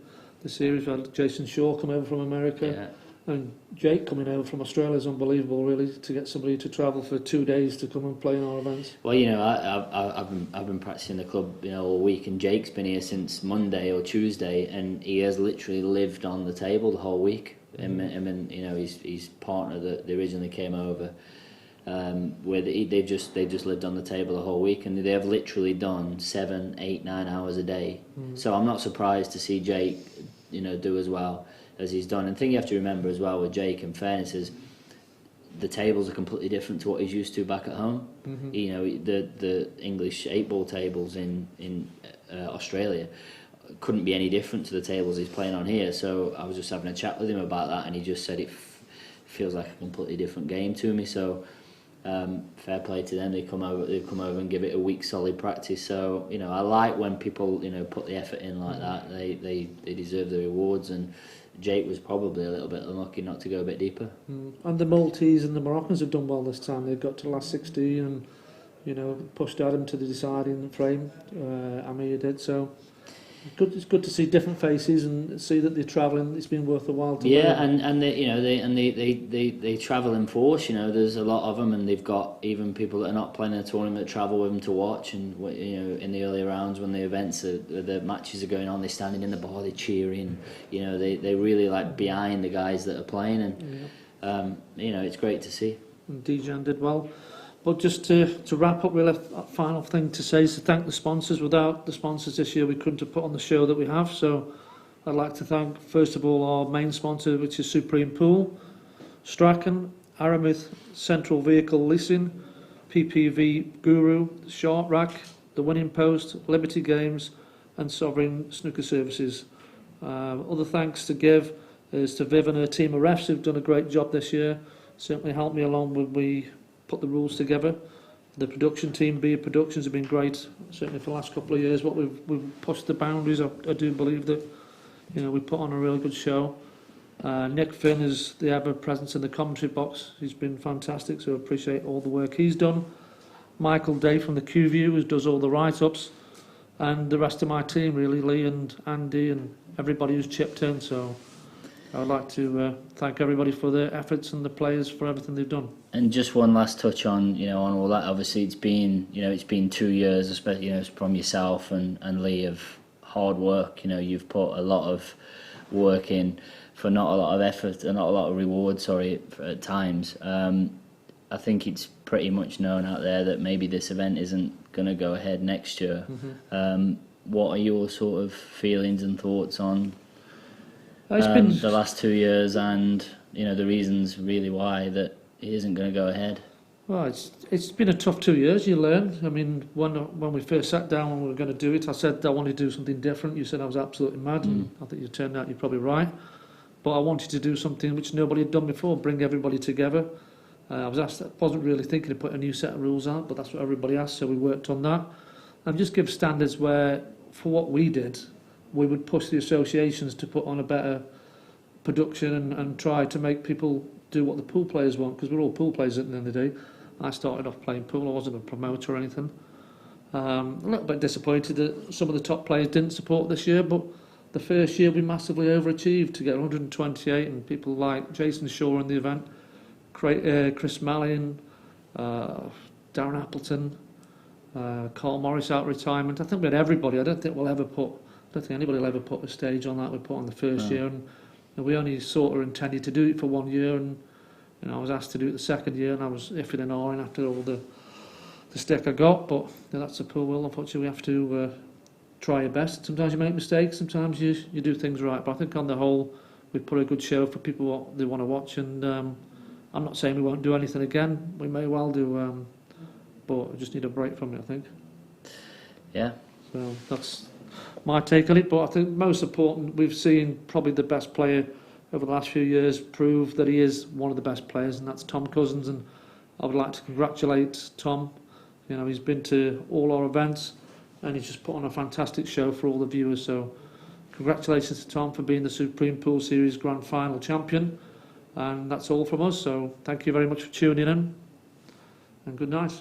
series. We've had Jason Shaw come over from America, and Jake coming over from Australia is unbelievable, really, to get somebody to travel for 2 days to come and play in our events. Well, you know, I've been practicing the club, you know, all week, and Jake's been here since Monday or Tuesday, and he has literally lived on the table the whole week. And you know, his partner that they originally came over, where they've just lived on the table the whole week, and they have literally done 7, 8, 9 hours a day. So I'm not surprised to see Jake, you know, do as well as he's done. And the thing you have to remember as well with Jake, in fairness, is the tables are completely different to what he's used to back at home. You know, the English 8-ball tables in Australia couldn't be any different to the tables he's playing on here. So I was just having a chat with him about that, and he just said it feels like a completely different game to me. So fair play to them. They've come over and give it a week solid practice. So, you know, I like when people, you know, put the effort in like that. They deserve the rewards, and Jake was probably a little bit unlucky not to go a bit deeper. And the Maltese and the Moroccans have done well this time. They've got to the last 16 and, you know, pushed Adam to the deciding frame. Amir did. So it's good to see different faces and see that they're travelling. It's been worth a while to learn. and they, you know, they travel in force. You know, there's a lot of them, and they've got even people that are not playing in a tournament that travel with them to watch. And, you know, in the early rounds when the events the matches are going on, they're standing in the bar, they're cheering. You know, they really like behind the guys that are playing, and you know, it's great to see. And Dejan did well. But just to wrap up, really, a final thing to say is to thank the sponsors. Without the sponsors this year, we couldn't have put on the show that we have. So I'd like to thank, first of all, our main sponsor, which is Supreme Pool, Strachan, Aramith Central Vehicle Leasing, PPV Guru, Sharp Rack, The Winning Post, Liberty Games, and Sovereign Snooker Services. Other thanks to give is to Viv and her team of refs who've done a great job this year. Certainly helped me along when we put the rules together. The production team, Beer Productions, have been great, certainly for the last couple of years. What we've pushed the boundaries. I do believe that, you know, we put on a really good show. Nick Finn is the ever presence in the commentary box. He's been fantastic, so I appreciate all the work he's done. Michael Day from the Q-View, who does all the write-ups, and the rest of my team, really, Lee and Andy and everybody who's chipped in. So I would like to thank everybody for their efforts and the players for everything they've done. And just one last touch on, you know, on all that. Obviously, it's been 2 years, especially, you know, from yourself and Lee, of hard work. You know, you've put a lot of work in for not a lot of effort and not a lot of reward. At times. I think it's pretty much known out there that maybe this event isn't going to go ahead next year. what are your sort of feelings and thoughts on It's been the last 2 years, and the reasons really why that he isn't going to go ahead? Well, it's been a tough 2 years. You learn. I mean, when we first sat down when we were going to do it, I said I wanted to do something different. You said I was absolutely mad, and I think you turned out you're probably right. But I wanted to do something which nobody had done before, bring everybody together. I wasn't really thinking of putting a new set of rules out, but that's what everybody asked, so we worked on that. And just give standards where, for what we did, we would push the associations to put on a better production and try to make people do what the pool players want, because we're all pool players at the end of the day. I started off playing pool, I wasn't a promoter or anything. A little bit disappointed that some of the top players didn't support this year, but the first year we massively overachieved to get 128, and people like Jason Shaw in the event, Chris Melling, Darren Appleton, Carl Morris out of retirement. I think we had everybody. I don't think anybody will ever put a stage on that we put on the first year, and we only sort of intended to do it for 1 year, and I was asked to do it the second year, and I was iffing and ahhing after all the stick I got, but that's the pool world. Unfortunately, we have to try your best. Sometimes you make mistakes, sometimes you do things right, but I think on the whole we put a good show for people what they want to watch, and I'm not saying we won't do anything again. We may well do, but we just need a break from it, I think. Yeah. So that's my take on it, but I think most important, we've seen probably the best player over the last few years prove that he is one of the best players, and that's Tom Cousins, and I would like to congratulate Tom. He's been to all our events and he's just put on a fantastic show for all the viewers, so congratulations to Tom for being the Supreme Pool Series Grand Final champion, and that's all from us, so thank you very much for tuning in and good night.